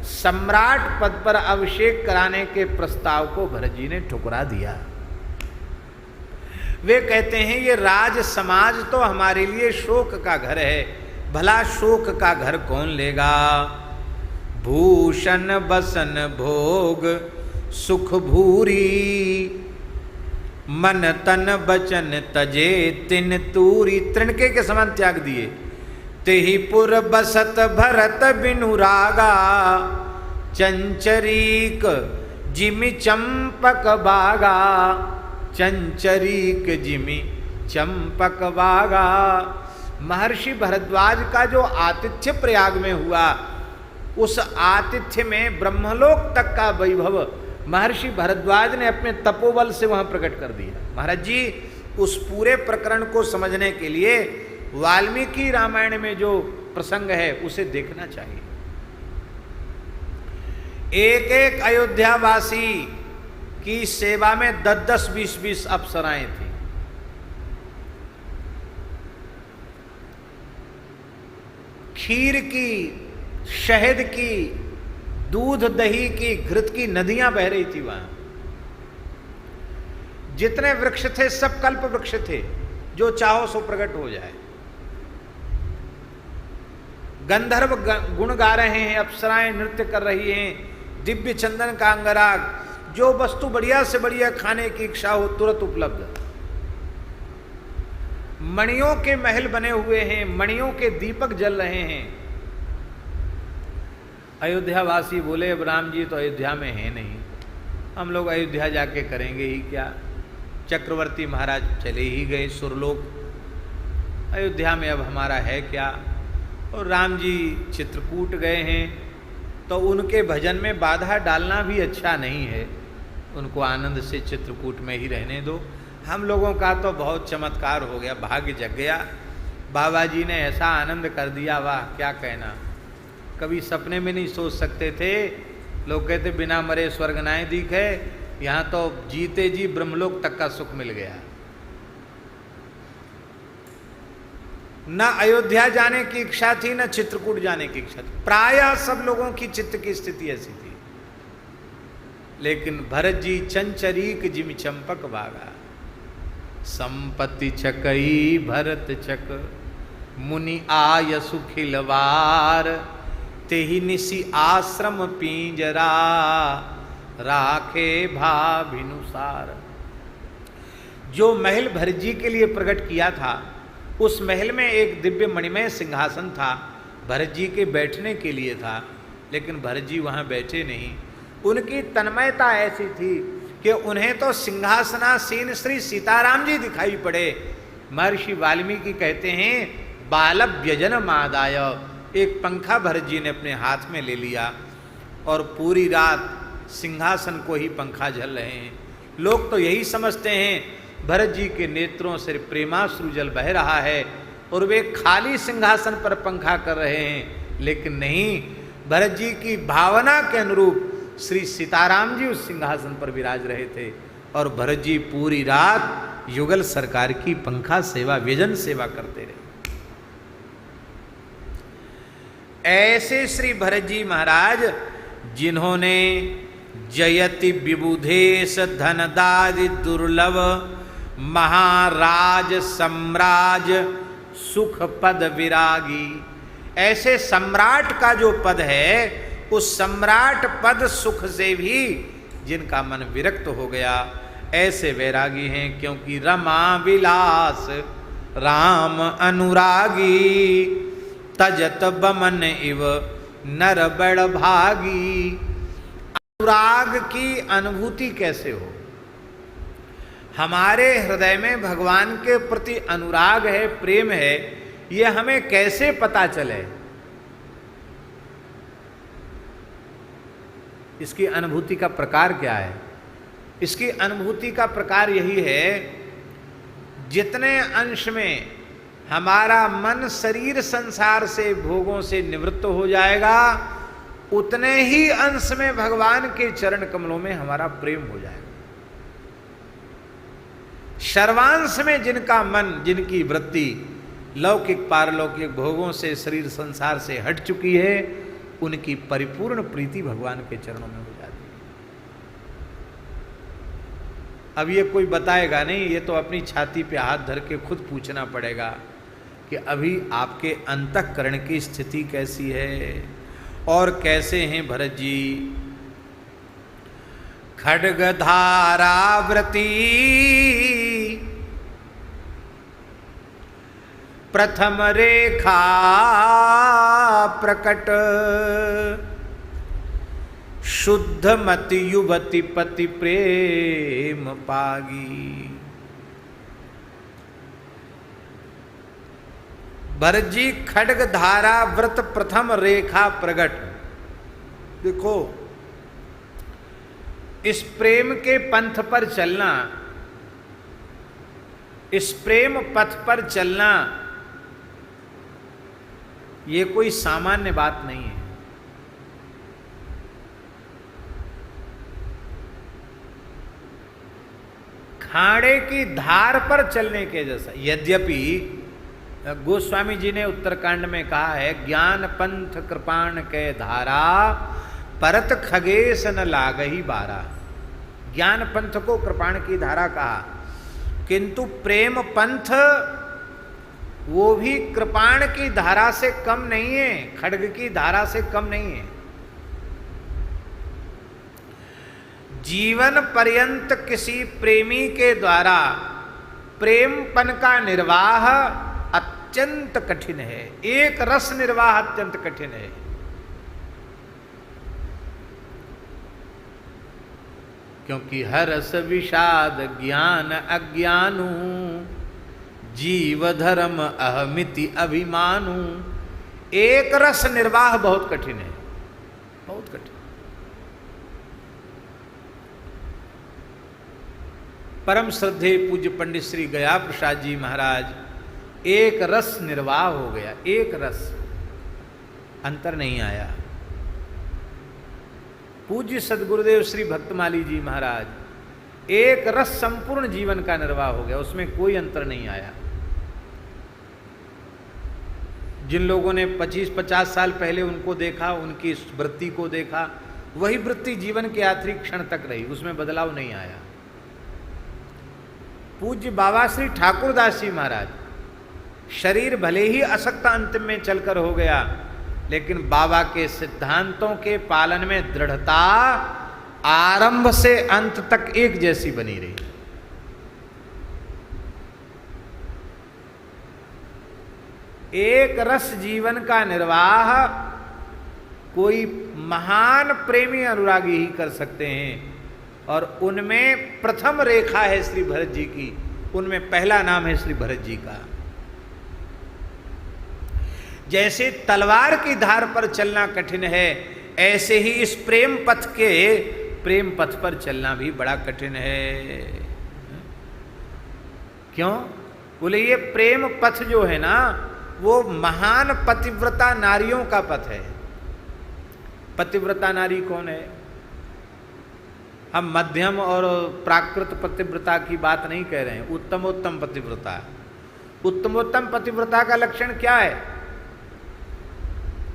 सम्राट पद पर अभिषेक कराने के प्रस्ताव को भरत जी ने ठुकरा दिया। वे कहते हैं ये राज समाज तो हमारे लिए शोक का घर है, भला शोक का घर कौन लेगा। भूषण बसन भोग सुख भूरी, मन तन बचन तजे तिन तूरी। तृणके के समान त्याग दिए। तेहि पुर बसत भरत बिनु रागा, चंचरीक जिमि चंपक बागा। चंचरीक जिमि चंपक बागा। महर्षि भरद्वाज का जो आतिथ्य प्रयाग में हुआ, उस आतिथ्य में ब्रह्मलोक तक का वैभव महर्षि भरद्वाज ने अपने तपोबल से वहां प्रकट कर दिया। महाराज जी, उस पूरे प्रकरण को समझने के लिए वाल्मीकि रामायण में जो प्रसंग है उसे देखना चाहिए। एक एक अयोध्यावासी की सेवा में 10-10, 20-20 अप्सराएं थी। खीर की, शहद की, दूध दही की, घृत की नदियां बह रही थी वहां। जितने वृक्ष थे सब कल्प वृक्ष थे, जो चाहो सो प्रकट हो जाए। गंधर्व गुण गा रहे हैं, अप्सराएं नृत्य कर रही हैं, दिव्य चंदन का अंगराग, जो वस्तु बढ़िया से बढ़िया खाने की इच्छा हो तुरंत उपलब्ध। मणियों के महल बने हुए हैं, मणियों के दीपक जल रहे हैं। अयोध्यावासी बोले अब राम जी तो अयोध्या में है नहीं, हम लोग अयोध्या जाके करेंगे ही क्या। चक्रवर्ती महाराज चले ही गए सुरलोक, अयोध्या में अब हमारा है क्या। और राम जी चित्रकूट गए हैं, तो उनके भजन में बाधा डालना भी अच्छा नहीं है। उनको आनंद से चित्रकूट में ही रहने दो। हम लोगों का तो बहुत चमत्कार हो गया, भाग्य जग गया। बाबा जी ने ऐसा आनंद कर दिया, वाह क्या कहना। कभी सपने में नहीं सोच सकते थे। लोग कहते बिना मरे स्वर्ग नाय दिखे, यहाँ तो जीते जी ब्रह्मलोक तक का सुख मिल गया। न अयोध्या जाने की इच्छा थी, न चित्रकूट जाने की इच्छा थी। प्रायः सब लोगों की चित्त की स्थिति ऐसी थी। लेकिन भरत जी चंचरीक जिमि चंपक बागा। संपत्ति छकई भरत छक, मुनि आय सुखिलवार। तेहि निसी आश्रम पिंजरा, राखे भाभिनुसार। जो महल भरत जी के लिए प्रकट किया था, उस महल में एक दिव्य मणिमय सिंहासन था, भरत जी के बैठने के लिए था। लेकिन भरत जी वहाँ बैठे नहीं। उनकी तन्मयता ऐसी थी कि उन्हें तो सिंहासनासीन श्री सीताराम जी दिखाई पड़े। महर्षि वाल्मीकि कहते हैं बालव व्यजन मादाय। एक पंखा भरत जी ने अपने हाथ में ले लिया और पूरी रात सिंहासन को ही पंखा झल रहे हैं। लोग तो यही समझते हैं भरत जी के नेत्रों से प्रेमाश्रु जल बह रहा है और वे खाली सिंहासन पर पंखा कर रहे हैं। लेकिन नहीं, भरत जी की भावना के अनुरूप श्री सीताराम जी उस सिंहासन पर विराज रहे थे और भरत जी पूरी रात युगल सरकार की पंखा सेवा, व्यजन सेवा करते रहे। ऐसे श्री भरत जी महाराज जिन्होंने जयति विबुधेश धनदादि दुर्लभ, महाराज सम्राज सुख पद विरागी। ऐसे सम्राट का जो पद है, उस सम्राट पद सुख से भी जिनका मन विरक्त हो गया, ऐसे वैरागी हैं। क्योंकि रमा विलास राम अनुरागी, तजत बमन इव नर बड़ भागी। अनुराग की अनुभूति कैसे हो? हमारे हृदय में भगवान के प्रति अनुराग है, प्रेम है, ये हमें कैसे पता चले? इसकी अनुभूति का प्रकार क्या है? इसकी अनुभूति का प्रकार यही है, जितने अंश में हमारा मन शरीर संसार से भोगों से निवृत्त हो जाएगा, उतने ही अंश में भगवान के चरण कमलों में हमारा प्रेम हो जाएगा। सर्वांश में जिनका मन, जिनकी वृत्ति लौकिक पारलौकिक भोगों से, शरीर संसार से हट चुकी है, उनकी परिपूर्ण प्रीति भगवान के चरणों में हो जाती है। अब ये कोई बताएगा नहीं, ये तो अपनी छाती पे हाथ धर के खुद पूछना पड़ेगा कि अभी आपके अंतःकरण की स्थिति कैसी है और कैसे हैं भरत जी। खड्ग धाराव्रती प्रथम रेखा प्रकट, शुद्ध मति युवती पति प्रेम पागी। भरत जी, खड्ग धारा व्रत प्रथम रेखा प्रकट। देखो, इस प्रेम के पंथ पर चलना, इस प्रेम पथ पर चलना, ये कोई सामान्य बात नहीं है। खाड़े की धार पर चलने के जैसा। यद्यपि गोस्वामी जी ने उत्तरकांड में कहा है, ज्ञान पंथ कृपाण के धारा परत खगेश न लागही बारा। ज्ञान पंथ को कृपाण की धारा कहा, किंतु प्रेम पंथ वो भी कृपाण की धारा से कम नहीं है, खड्ग की धारा से कम नहीं है। जीवन पर्यंत किसी प्रेमी के द्वारा प्रेमपन का निर्वाह अत्यंत कठिन है। एक रस निर्वाह अत्यंत कठिन है। क्योंकि हरस विषाद ज्ञान अज्ञानू, जीव धर्म अहमिति अभिमानू। एक रस निर्वाह बहुत कठिन है, बहुत कठिन। परम श्रद्धेय पूज्य पंडित श्री गया प्रसाद जी महाराज, एक रस निर्वाह हो गया, एक रस, अंतर नहीं आया। पूज्य सदगुरुदेव श्री भक्तमाली जी महाराज, एक रस संपूर्ण जीवन का निर्वाह हो गया, उसमें कोई अंतर नहीं आया। जिन लोगों ने 25-50 साल पहले उनको देखा, उनकी वृत्ति को देखा, वही वृत्ति जीवन के आखिरी क्षण तक रही, उसमें बदलाव नहीं आया। पूज्य बाबा श्री ठाकुरदास जी महाराज, शरीर भले ही असक्त अंतिम में चलकर हो गया, लेकिन बाबा के सिद्धांतों के पालन में दृढ़ता आरंभ से अंत तक एक जैसी बनी रही। एक रस जीवन का निर्वाह कोई महान प्रेमी अनुरागी ही कर सकते हैं, और उनमें प्रथम रेखा है श्री भरत जी की, उनमें पहला नाम है श्री भरत जी का। जैसे तलवार की धार पर चलना कठिन है, ऐसे ही इस प्रेम पथ के प्रेम पथ पर चलना भी बड़ा कठिन है। क्यों? बोले ये प्रेम पथ जो है ना, वो महान पतिव्रता नारियों का पथ है। पतिव्रता नारी कौन है? हम मध्यम और प्राकृत पतिव्रता की बात नहीं कह रहे हैं, उत्तमोत्तम पतिव्रता। उत्तमोत्तम पतिव्रता का लक्षण क्या है?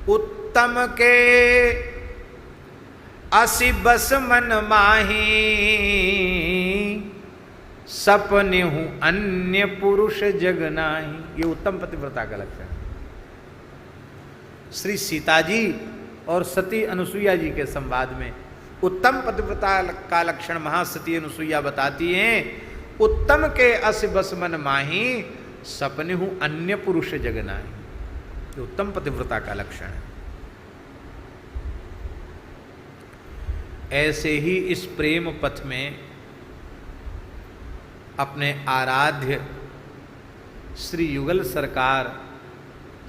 उत्तम के असि बस मन माही, सपने हूं अन्य पुरुष जग नाही। ये उत्तम पतिव्रता का लक्षण है। श्री सीता जी और सती अनुसुईया जी के संवाद में उत्तम पतिव्रता का लक्षण महासती अनुसुईया बताती हैं, उत्तम के अस बस मन माही, सपने हूं अन्य पुरुष जग नाही। ये उत्तम पतिव्रता का लक्षण है। ऐसे ही इस प्रेम पथ में अपने आराध्य श्री युगल सरकार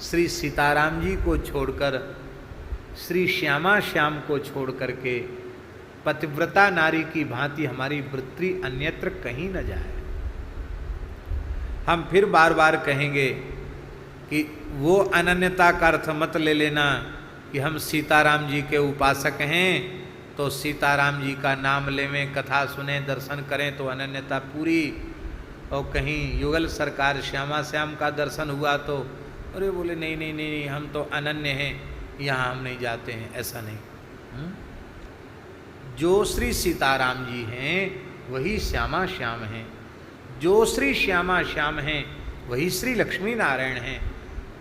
श्री सीताराम जी को छोड़कर, श्री श्यामा श्याम को छोड़ करके पतिव्रता नारी की भांति हमारी वृत्ति अन्यत्र कहीं न जाए। हम फिर बार बार कहेंगे कि वो अनन्यता का अर्थ मत ले लेना कि हम सीताराम जी के उपासक हैं तो सीताराम जी का नाम लेवें, कथा सुने, दर्शन करें तो अनन्यता पूरी, और कहीं युगल सरकार श्यामा श्याम का दर्शन हुआ तो अरे बोले नहीं नहीं नहीं हम तो अनन्य हैं, यहाँ हम नहीं जाते हैं, ऐसा नहीं। जो श्री सीताराम जी हैं वही श्यामा श्याम हैं, जो श्री श्यामा श्याम हैं वही श्री लक्ष्मी नारायण हैं।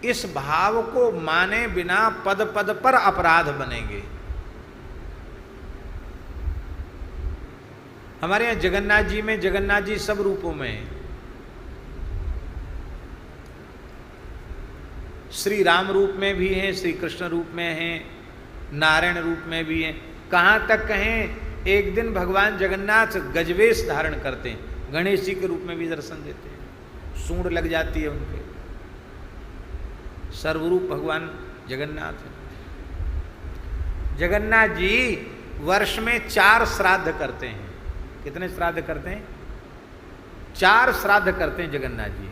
इस भाव को माने बिना पद पद पर अपराध बनेंगे। हमारे यहाँ जगन्नाथ जी में, जगन्नाथ जी सब रूपों में हैं। श्री राम रूप में भी हैं, श्री कृष्ण रूप में हैं, नारायण रूप में भी हैं। कहाँ तक कहें, एक दिन भगवान जगन्नाथ गजवेश धारण करते हैं, गणेश जी के रूप में भी दर्शन देते हैं, सूंड लग जाती है उनके। सर्वरूप भगवान जगन्नाथ है। जगन्नाथ जी वर्ष में 4 श्राद्ध करते हैं। कितने श्राद्ध करते हैं? 4 श्राद्ध करते हैं जगन्नाथ जी।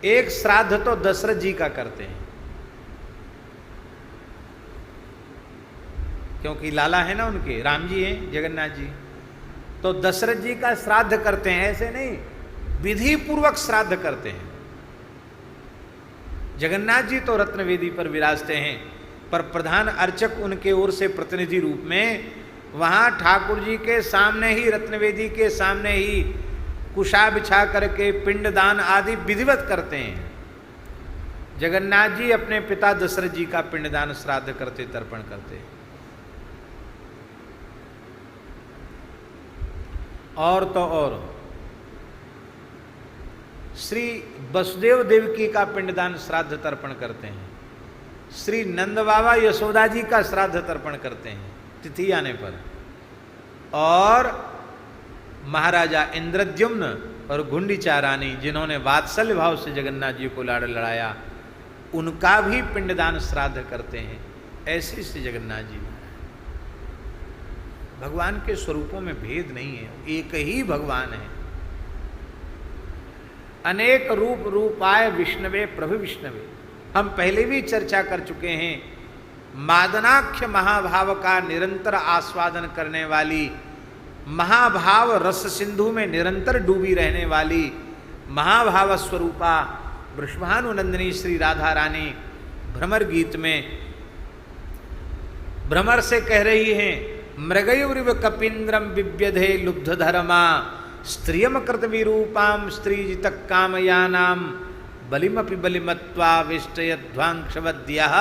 एक श्राद्ध तो दशरथ जी का करते हैं, क्योंकि लाला है ना उनके, राम जी हैं जगन्नाथ जी, तो दशरथ जी का श्राद्ध करते हैं। ऐसे नहीं, विधि पूर्वक श्राद्ध करते हैं। जगन्नाथ जी तो रत्नवेदी पर विराजते हैं, पर प्रधान अर्चक उनके ओर से प्रतिनिधि रूप में वहां ठाकुर जी के सामने ही, रत्नवेदी के सामने ही कुशा बिछा करके पिंडदान आदि विधिवत करते हैं। जगन्नाथ जी अपने पिता दशरथ जी का पिंडदान श्राद्ध करते, तर्पण करते। और तो और श्री वसुदेव देवकी का पिंडदान श्राद्ध तर्पण करते हैं। श्री नंद बाबा यशोदा जी का श्राद्ध तर्पण करते हैं तिथि आने पर। और महाराजा इंद्रद्युम्न और गुंडीचा रानी, जिन्होंने वात्सल्य भाव से जगन्नाथ जी को लाड़ लड़ाया, उनका भी पिंडदान श्राद्ध करते हैं। ऐसे श्री जगन्नाथ जी। भगवान के स्वरूपों में भेद नहीं है, एक ही भगवान है। अनेक रूप रूपाय विष्णवे प्रभु विष्णवे। हम पहले भी चर्चा कर चुके हैं। मादनाख्य महाभाव का निरंतर आस्वादन करने वाली, महाभाव रस सिंधु में निरंतर डूबी रहने वाली महाभाव स्वरूपा वृषभानुनंदिनी श्री राधा रानी भ्रमर गीत में भ्रमर से कह रही हैं, मृगयुरिव कपीन्द्रम बिव्यधे लुब्ध धर्मा स्त्रियम कृत विरूपाम स्त्रीजित कामयानाम बलिमपि बलिमत्वा विष्टयध्वांक्षवद्यः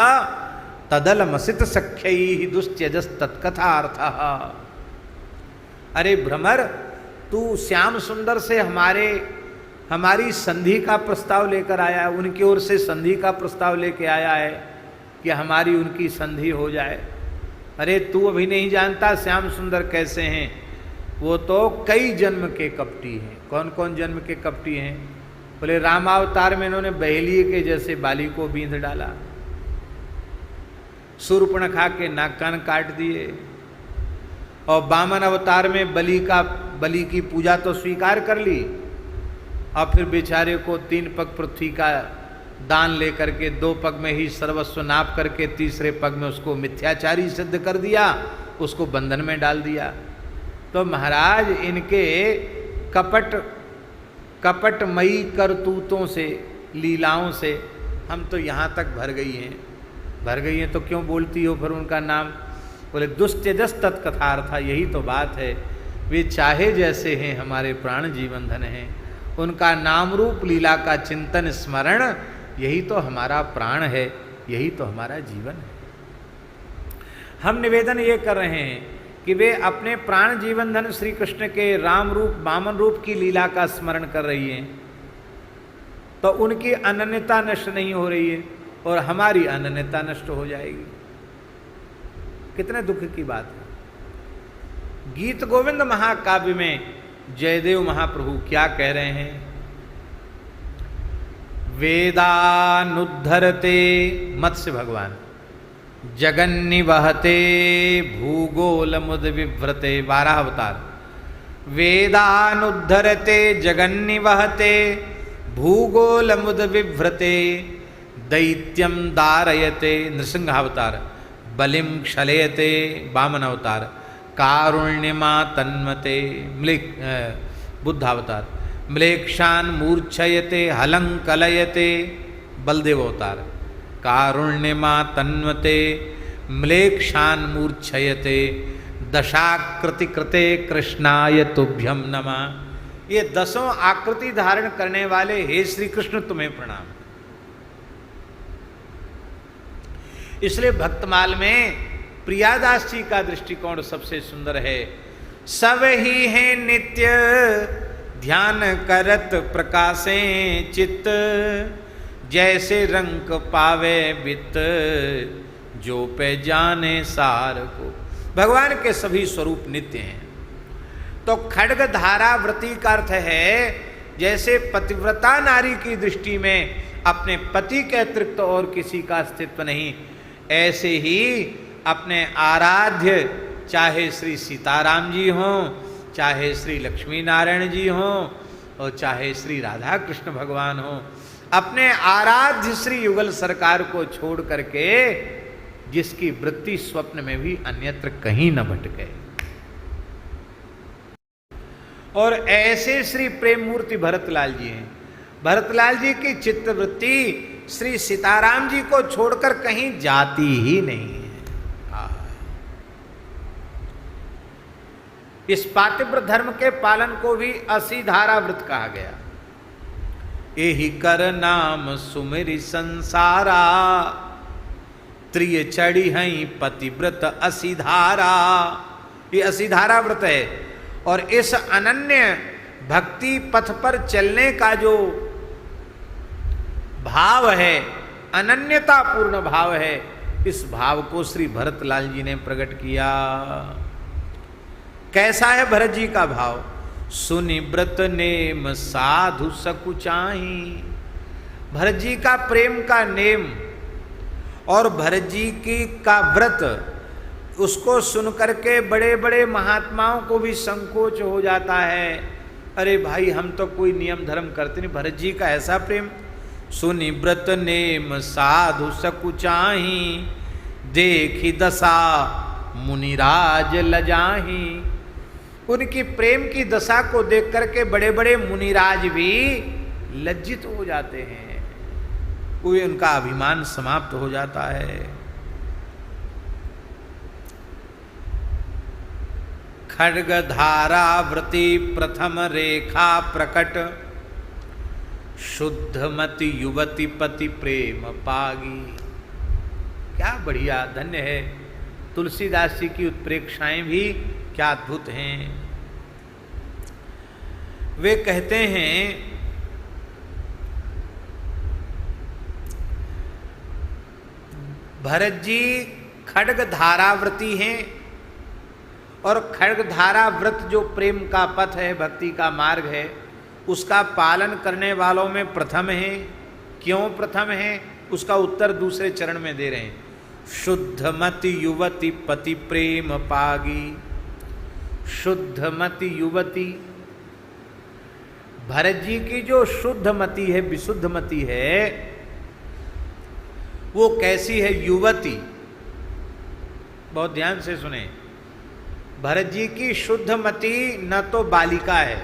तदलमसित सख्यैः दुस्त्यजस तत्कथार्थः। अरे भ्रमर, तू श्याम सुंदर से हमारी संधि का प्रस्ताव लेकर आया है, उनकी ओर से संधि का प्रस्ताव लेके आया है कि हमारी उनकी संधि हो जाए। अरे तू अभी नहीं जानता श्याम सुंदर कैसे हैं, वो तो कई जन्म के कपटी हैं। कौन कौन जन्म के कपटी हैं? बोले रामावतार में इन्होंने बहेलिए के जैसे बाली को बींध डाला, शूर्पणखा के नाक कान काट दिए, और वामन अवतार में बलि की पूजा तो स्वीकार कर ली, और फिर बेचारे को 3 पग पृथ्वी का दान लेकर के 2 पग में ही सर्वस्व नाप करके तीसरे पग में उसको मिथ्याचारी सिद्ध कर दिया, उसको बंधन में डाल दिया। तो महाराज इनके कपटमयी करतूतों से, लीलाओं से हम तो यहाँ तक भर गई हैं तो क्यों बोलती हो फिर उनका नाम? बोले दुस्त्यजस तत्कथार्था। यही तो बात है, वे चाहे जैसे हैं हमारे प्राण जीवन धन हैं, उनका नाम रूप लीला का चिंतन स्मरण यही तो हमारा प्राण है, यही तो हमारा जीवन है। हम निवेदन ये कर रहे हैं कि वे अपने प्राण जीवन धन श्री कृष्ण के राम रूप वामन रूप की लीला का स्मरण कर रही हैं, तो उनकी अनन्यता नष्ट नहीं हो रही है और हमारी अनन्यता नष्ट हो जाएगी। कितने दुख की बात है। गीत गोविंद महाकाव्य में जयदेव महाप्रभु क्या कह रहे हैं? वेदानुद्धरते मत्स्य भगवान, जगन्निवहते भूगोलमुद्विव्रते, 12 अवतार। वेदानुद्धरते जगन्निवहते भूगोलमुद्विव्रते, दैत्यम दारयते नृसिंहावतार, बलिम क्षलयते वामन अवतार, कारुण्यमा तन्मते बुद्धावतार, म्लेक्षान मूर्छयते हलंकलयते बलदेव अवतार, कारुण्यमा तन्मते म्लेक्षान मूर्छयते दशाकृति कृते कृष्णाय तुभ्यम नमः। ये 10 आकृति धारण करने वाले हे श्री कृष्ण तुम्हें प्रणाम। इसलिए भक्तमाल में प्रियादास जी का दृष्टिकोण सबसे सुंदर है। सब ही है नित्य ध्यान करत प्रकाशे चित्त, जैसे रंग पावे वित्त जो पे जाने सार को। भगवान के सभी स्वरूप नित्य हैं। तो खड्ग धारा व्रती का अर्थ है जैसे पतिव्रता नारी की दृष्टि में अपने पति के अतिरिक्त और किसी का अस्तित्व नहीं, ऐसे ही अपने आराध्य चाहे श्री सीताराम जी हों, चाहे श्री लक्ष्मी नारायण जी हों और चाहे श्री राधा कृष्ण भगवान हों, अपने आराध्य श्री युगल सरकार को छोड़ करके जिसकी वृत्ति स्वप्न में भी अन्यत्र कहीं न भटके। और ऐसे श्री प्रेम मूर्ति भरतलाल जी हैं। भरतलाल जी की चित्तवृत्ति श्री सीताराम जी को छोड़कर कहीं जाती ही नहीं है। इस पातिव्रत धर्म के पालन को भी असीधारा व्रत कहा गया। एहि कर नाम सुमिरि संसारा, त्रिय चढ़ी हई पतिव्रत असीधारा। ये असीधारा व्रत है। और इस अनन्य भक्ति पथ पर चलने का जो भाव है, अनन्यता पूर्ण भाव है, इस भाव को श्री भरतलाल जी ने प्रकट किया। कैसा है भरत जी का भाव? सुनि व्रत नेम साधु सकुचाही। भरत जी का प्रेम का नेम और भरत जी की का व्रत, उसको सुन करके बड़े बड़े महात्माओं को भी संकोच हो जाता है। अरे भाई, हम तो कोई नियम धर्म करते नहीं, भरत जी का ऐसा प्रेम। सुनि व्रत नेम साधु सकुचाही, देखी दशा मुनिराज लजाही। उनकी प्रेम की दशा को देख करके बड़े बड़े मुनिराज भी लज्जित हो जाते हैं, कोई उनका अभिमान समाप्त हो जाता है। खड्ग धारा व्रति प्रथम रेखा प्रकट, शुद्धमति युवती पति प्रेम पागी। क्या बढ़िया, धन्य है। तुलसीदास जी की उत्प्रेक्षाएं भी क्या अद्भुत हैं। वे कहते हैं, भरत जी खड्ग धाराव्रती हैं और खड्ग धारा व्रत जो प्रेम का पथ है, भक्ति का मार्ग है, उसका पालन करने वालों में प्रथम है। क्यों प्रथम है? उसका उत्तर दूसरे चरण में दे रहे हैं। शुद्धमति युवती पति प्रेम पागी। शुद्धमति युवती, भरत जी की जो शुद्धमति है, विशुद्धमति है, वो कैसी है? युवती। बहुत ध्यान से सुने। भरत जी की शुद्धमति न तो बालिका है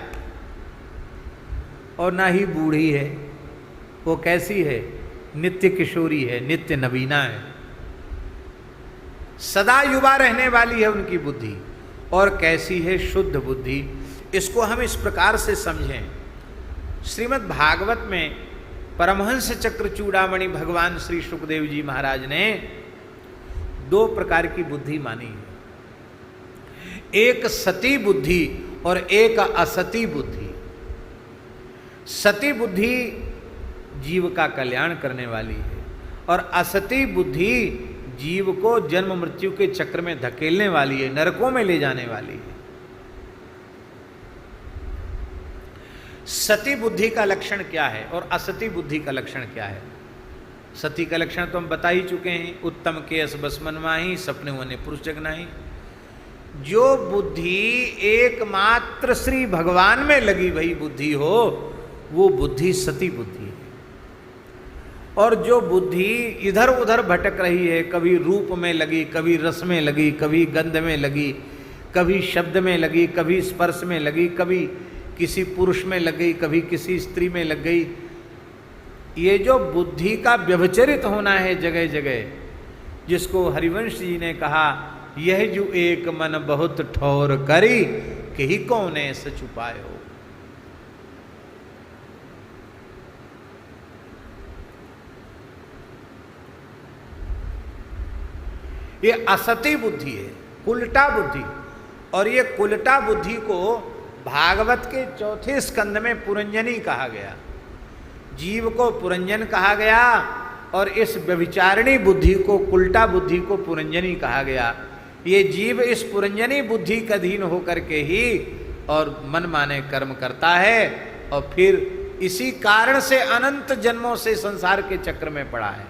और न ही बूढ़ी है। वो कैसी है? नित्य किशोरी है, नित्य नवीना है, सदा युवा रहने वाली है उनकी बुद्धि। और कैसी है? शुद्ध बुद्धि। इसको हम इस प्रकार से समझें। श्रीमद् भागवत में परमहंस चक्र चूड़ामणि भगवान श्री शुकदेव जी महाराज ने 2 प्रकार की बुद्धि मानी है, एक सती बुद्धि और एक असती बुद्धि। सती बुद्धि जीव का कल्याण करने वाली है और असती बुद्धि जीव को जन्म मृत्यु के चक्र में धकेलने वाली है, नरकों में ले जाने वाली है। सती बुद्धि का लक्षण क्या है और असती बुद्धि का लक्षण क्या है। सती का लक्षण तो हम बता ही चुके हैं, उत्तम केस बस मनमाही, सपने होने पुरुष जगनाही। जो बुद्धि एकमात्र श्री भगवान में लगी भई बुद्धि हो, वो बुद्धि सती बुद्धि है। और जो बुद्धि इधर उधर भटक रही है, कभी रूप में लगी, कभी रस में लगी, कभी गंध में लगी, कभी शब्द में लगी, कभी स्पर्श में लगी, कभी किसी पुरुष में लग गई, कभी किसी स्त्री में लग गई, ये जो बुद्धि का व्यभिचरित होना है जगह जगह, जिसको हरिवंश जी ने कहा, यह जो एक मन बहुत ठौर करी कि ही कौने सच उपायो। ये असती बुद्धि है, उल्टा बुद्धि। और ये कुलटा बुद्धि को भागवत के चौथे स्कंद में पुरंजनी कहा गया। जीव को पुरंजन कहा गया और इस व्यभिचारिणी बुद्धि को, कुलटा बुद्धि को पुरंजनी कहा गया। ये जीव इस पुरंजनी बुद्धि का अधीन होकर के ही और मन माने कर्म करता है और फिर इसी कारण से अनंत जन्मों से संसार के चक्र में पड़ा है।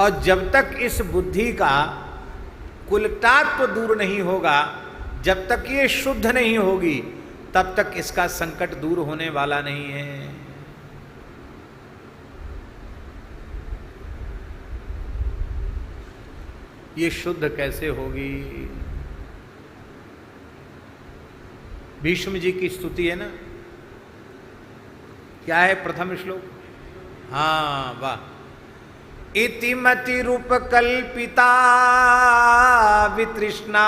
और जब तक इस बुद्धि का कुलटात्व दूर नहीं होगा, जब तक ये शुद्ध नहीं होगी, तब तक इसका संकट दूर होने वाला नहीं है। ये शुद्ध कैसे होगी? भीष्म जी की स्तुति है ना, क्या है प्रथम श्लोक? हाँ वाह। इति मति रूप कल्पिता वितृष्णा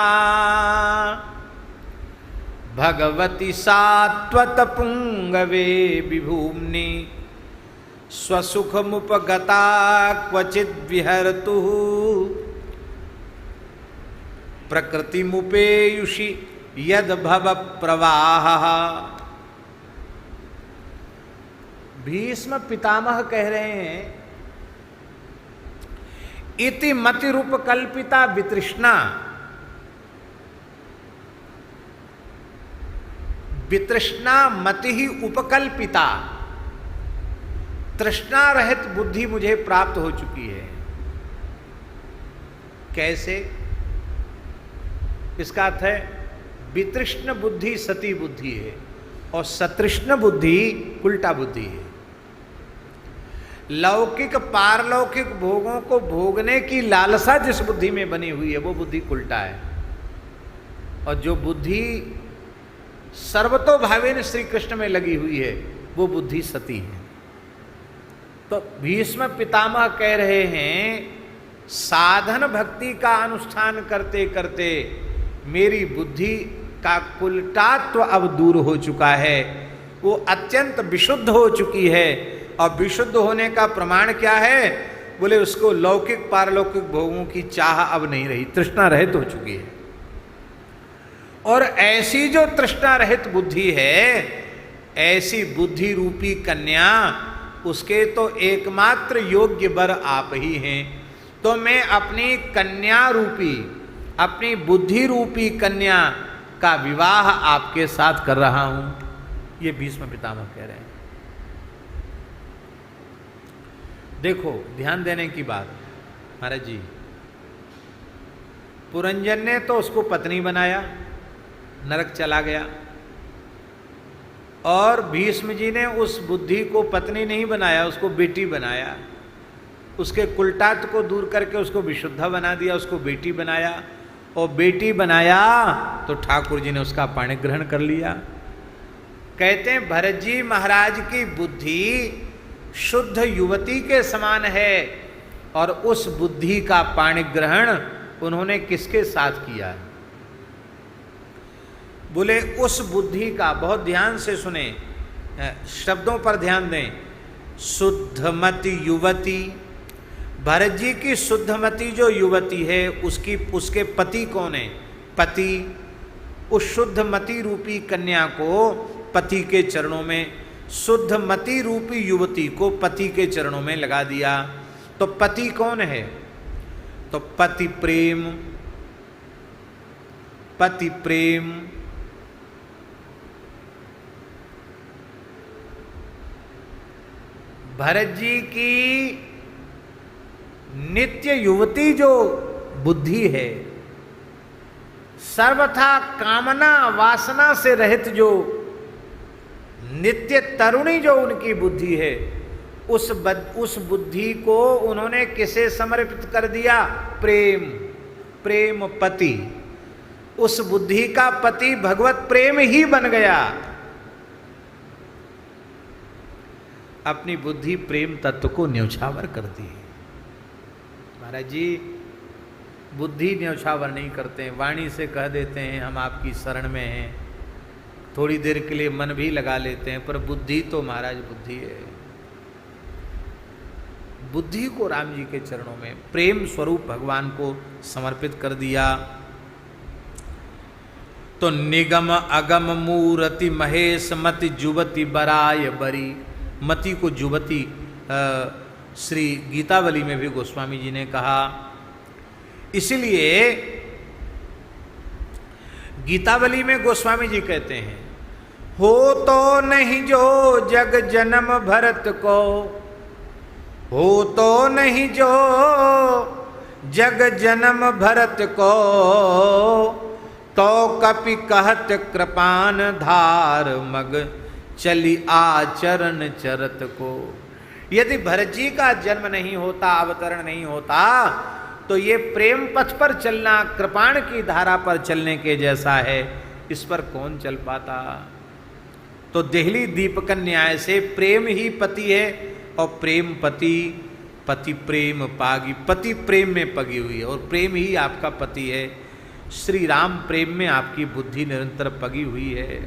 भगवती सात्वत पुंगवे विभूम्नि स्वसुख मुपगता क्वचिद विहरतु प्रकृति मुपेयुषि यद भव प्रवाह। भीष्म पितामह कह रहे हैं, इति मति रूप कल्पिता वितृष्णा, वितृष्णा मति ही उपकल्पिता, तृष्णा रहित बुद्धि मुझे प्राप्त हो चुकी है। कैसे? इसका अर्थ है वितृष्ण बुद्धि सती बुद्धि है और सतृष्ण बुद्धि उल्टा बुद्धि है। लौकिक पारलौकिक भोगों को भोगने की लालसा जिस बुद्धि में बनी हुई है वो बुद्धि उल्टा है। और जो बुद्धि सर्वतोभावेन श्री कृष्ण में लगी हुई है वो बुद्धि सती है। तो भीष्म पितामह कह रहे हैं, साधन भक्ति का अनुष्ठान करते करते मेरी बुद्धि का कुलटात्व अब दूर हो चुका है, वो अत्यंत विशुद्ध हो चुकी है। और विशुद्ध होने का प्रमाण क्या है? बोले उसको लौकिक पारलौकिक भोगों की चाह अब नहीं रही, तृष्णा रहित हो चुकी है। और ऐसी जो तृष्णा रहित बुद्धि है, ऐसी बुद्धि रूपी कन्या, उसके तो एकमात्र योग्य वर आप ही हैं। तो मैं अपनी कन्या रूपी, अपनी बुद्धि रूपी कन्या का विवाह आपके साथ कर रहा हूं। ये भीष्म पितामह कह रहे हैं। देखो ध्यान देने की बात महाराज जी, पुरंजन ने तो उसको पत्नी बनाया, नरक चला गया। और भीष्म जी ने उस बुद्धि को पत्नी नहीं बनाया, उसको बेटी बनाया। उसके कुलटात्व को दूर करके उसको विशुद्ध बना दिया, उसको बेटी बनाया। और बेटी बनाया तो ठाकुर जी ने उसका पाणी ग्रहण कर लिया। कहते हैं भरत जी महाराज की बुद्धि शुद्ध युवती के समान है और उस बुद्धि का पाणी ग्रहण उन्होंने किसके साथ किया? बोले उस बुद्धि का, बहुत ध्यान से सुने, शब्दों पर ध्यान दें। शुद्धमती युवती, भरत जी की शुद्धमती जो युवती है उसके पति कौन है? पति। उस शुद्धमती रूपी कन्या को पति के चरणों में, शुद्धमती रूपी युवती को पति के चरणों में लगा दिया। तो पति कौन है? तो पति प्रेम, पति प्रेम। भरत जी की नित्य युवती जो बुद्धि है, सर्वथा कामना वासना से रहित जो नित्य तरुणी जो उनकी बुद्धि है, उस बुद्धि को उन्होंने किसे समर्पित कर दिया? प्रेम पति। उस बुद्धि का पति भगवत प्रेम ही बन गया। अपनी बुद्धि प्रेम तत्व को न्यौछावर कर दी। महाराज जी बुद्धि न्यौछावर नहीं करते हैं, वाणी से कह देते हैं हम आपकी शरण में हैं, थोड़ी देर के लिए मन भी लगा लेते हैं, पर बुद्धि तो महाराज बुद्धि है। बुद्धि को राम जी के चरणों में प्रेम स्वरूप भगवान को समर्पित कर दिया। तो निगम अगम मूरति महेश मति जुवती बराय बरी। मति को जुवती श्री गीतावली में भी गोस्वामी जी ने कहा। इसलिए गीतावली में गोस्वामी जी कहते हैं, हो तो नहीं जो जग जन्म भरत को, हो तो नहीं जो जग जन्म भरत को, तो कपि कहत कृपान धार मग चली आचरण चरत को। यदि भरत जी का जन्म नहीं होता, अवतरण नहीं होता, तो ये प्रेम पथ पर चलना कृपाण की धारा पर चलने के जैसा है। इस पर कौन चल पाता? तो देहली दीपक न्याय से प्रेम ही पति है, और प्रेम पति, पति प्रेम पागी। पति प्रेम में पगी हुई है और प्रेम ही आपका पति है। श्री राम प्रेम में आपकी बुद्धि निरंतर पगी हुई है।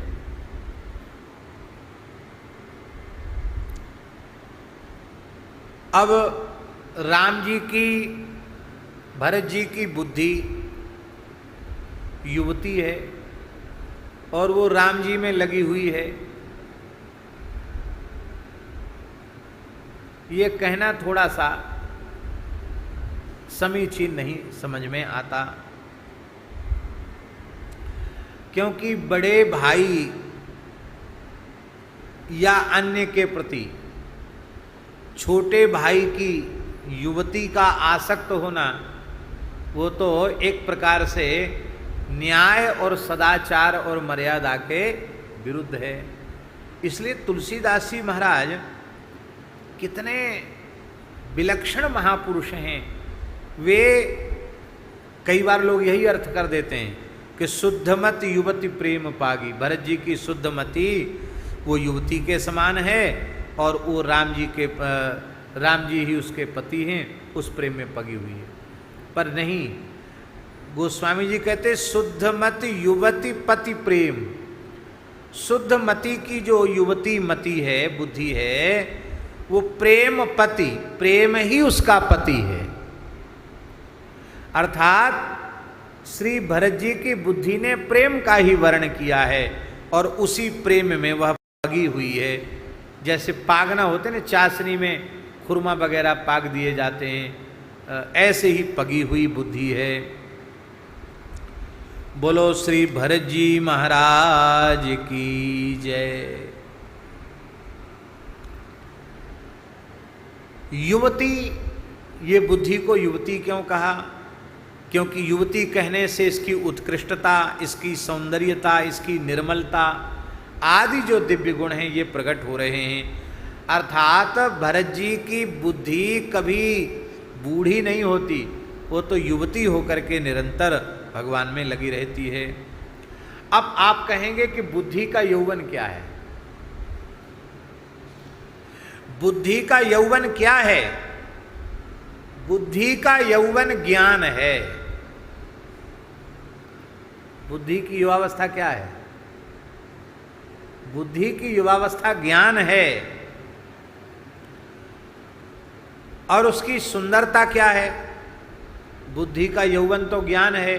अब राम जी की, भरत जी की बुद्धि युवती है और वो राम जी में लगी हुई है। ये कहना थोड़ा सा समीचीन नहीं समझ में आता, क्योंकि बड़े भाई या अन्य के प्रति छोटे भाई की युवती का आसक्त होना, वो तो एक प्रकार से न्याय और सदाचार और मर्यादा के विरुद्ध है। इसलिए तुलसीदास जी महाराज कितने विलक्षण महापुरुष हैं। वे कई बार लोग यही अर्थ कर देते हैं कि शुद्धमति युवती प्रेम पागी। भरत जी की शुद्धमति वो युवती के समान है और वो राम जी ही उसके पति हैं, उस प्रेम में पगी हुई है। पर नहीं, गोस्वामी जी कहते शुद्धमति युवती पति प्रेम। शुद्ध मति की जो युवती मति है, बुद्धि है, वो प्रेम पति, प्रेम ही उसका पति है। अर्थात श्री भरत जी की बुद्धि ने प्रेम का ही वर्ण किया है और उसी प्रेम में वह पगी हुई है। जैसे पागना होते ना, चाशनी में खुरमा वगैरह पाग दिए जाते हैं, ऐसे ही पगी हुई बुद्धि है। बोलो श्री भरत जी महाराज की जय। युवती, ये बुद्धि को युवती क्यों कहा? क्योंकि युवती कहने से इसकी उत्कृष्टता, इसकी सौंदर्यता, इसकी निर्मलता आदि जो दिव्य गुण हैं ये प्रकट हो रहे हैं। अर्थात भरत जी की बुद्धि कभी बूढ़ी नहीं होती, वो तो युवती होकर के निरंतर भगवान में लगी रहती है। अब आप कहेंगे कि बुद्धि का यौवन क्या है? बुद्धि का यौवन क्या है? बुद्धि का यौवन ज्ञान है। बुद्धि की युवावस्था क्या है? बुद्धि की युवावस्था ज्ञान है। और उसकी सुंदरता क्या है? बुद्धि का यौवन तो ज्ञान है,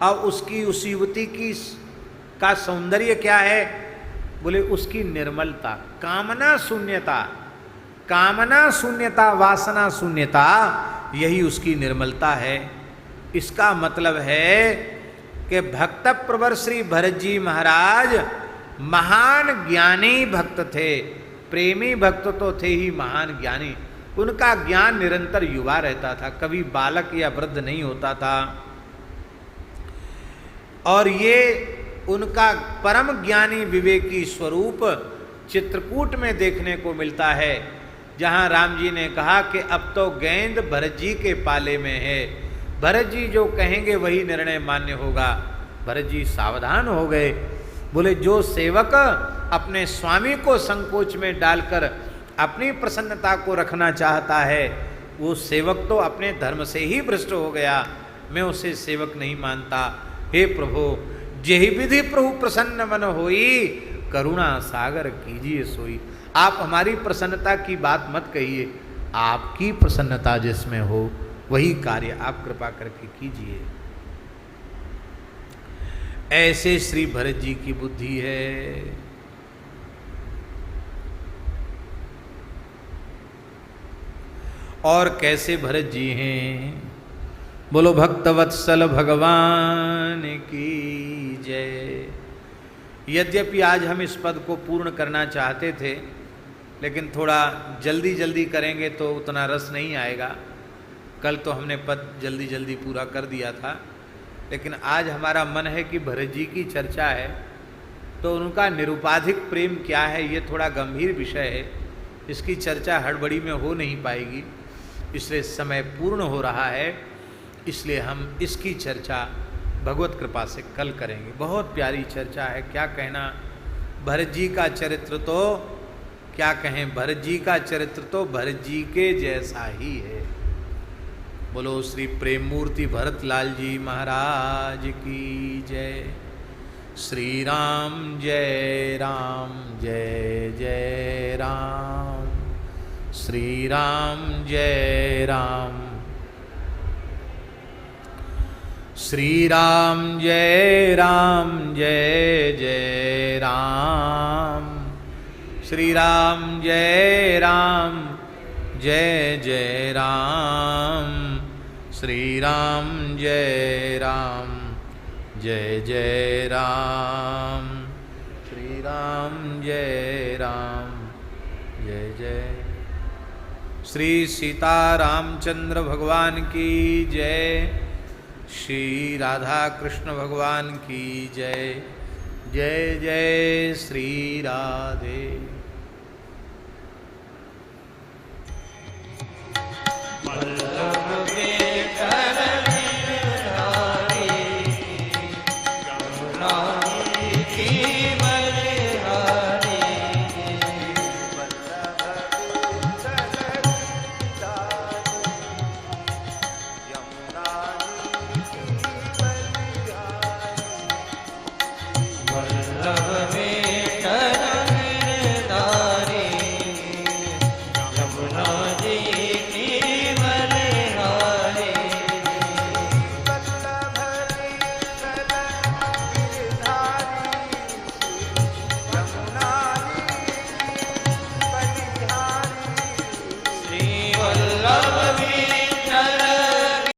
और उसकी, उस युवती की का सौंदर्य क्या है? बोले उसकी निर्मलता, कामना शून्यता, कामना शून्यता, वासना शून्यता, यही उसकी निर्मलता है। इसका मतलब है कि भक्त प्रवर श्री भरत जी महाराज महान ज्ञानी भक्त थे, प्रेमी भक्त तो थे ही महान ज्ञानी, उनका ज्ञान निरंतर युवा रहता था, कभी बालक या वृद्ध नहीं होता था। और ये उनका परम ज्ञानी विवेकी स्वरूप चित्रकूट में देखने को मिलता है, जहां राम जी ने कहा कि अब तो गेंद भरत जी के पाले में है, भरत जी जो कहेंगे वही निर्णय मान्य होगा। भरत जी सावधान हो गए, बोले जो सेवक अपने स्वामी को संकोच में डालकर अपनी प्रसन्नता को रखना चाहता है, वो सेवक तो अपने धर्म से ही भ्रष्ट हो गया, मैं उसे सेवक नहीं मानता। हे प्रभु, जेहि विधि प्रभु प्रसन्न मन होई, करुणा सागर कीजिए सोई। आप हमारी प्रसन्नता की बात मत कहिए, आपकी प्रसन्नता जिसमें हो वही कार्य आप कृपा करके कीजिए। ऐसे श्री भरत जी की बुद्धि है। और कैसे भरत जी हैं, बोलो भक्तवत्सल भगवान की जय। यद्यपि आज हम इस पद को पूर्ण करना चाहते थे, लेकिन थोड़ा जल्दी जल्दी करेंगे तो उतना रस नहीं आएगा। कल तो हमने पद जल्दी जल्दी पूरा कर दिया था, लेकिन आज हमारा मन है कि भरत जी की चर्चा है तो उनका निरुपाधिक प्रेम क्या है, ये थोड़ा गंभीर विषय है, इसकी चर्चा हड़बड़ी में हो नहीं पाएगी, इसलिए समय पूर्ण हो रहा है, इसलिए हम इसकी चर्चा भगवत कृपा से कल करेंगे। बहुत प्यारी चर्चा है, क्या कहना। भरत जी का चरित्र तो क्या कहें, भरत जी का चरित्र तो भरत जी के जैसा ही है। बोलो श्री प्रेम मूर्ति भरत लाल जी महाराज की जय। श्री राम जय राम जय जय राम, श्री राम जय राम, श्री राम जय राम जय जय राम, श्री राम जय राम जय जय राम, श्री राम जय राम जय जय राम, श्री राम जय राम जय जय। श्री सीता रामचंद्र भगवान की जय, श्री राधा कृष्ण भगवान की जय। जय जय श्री राधे।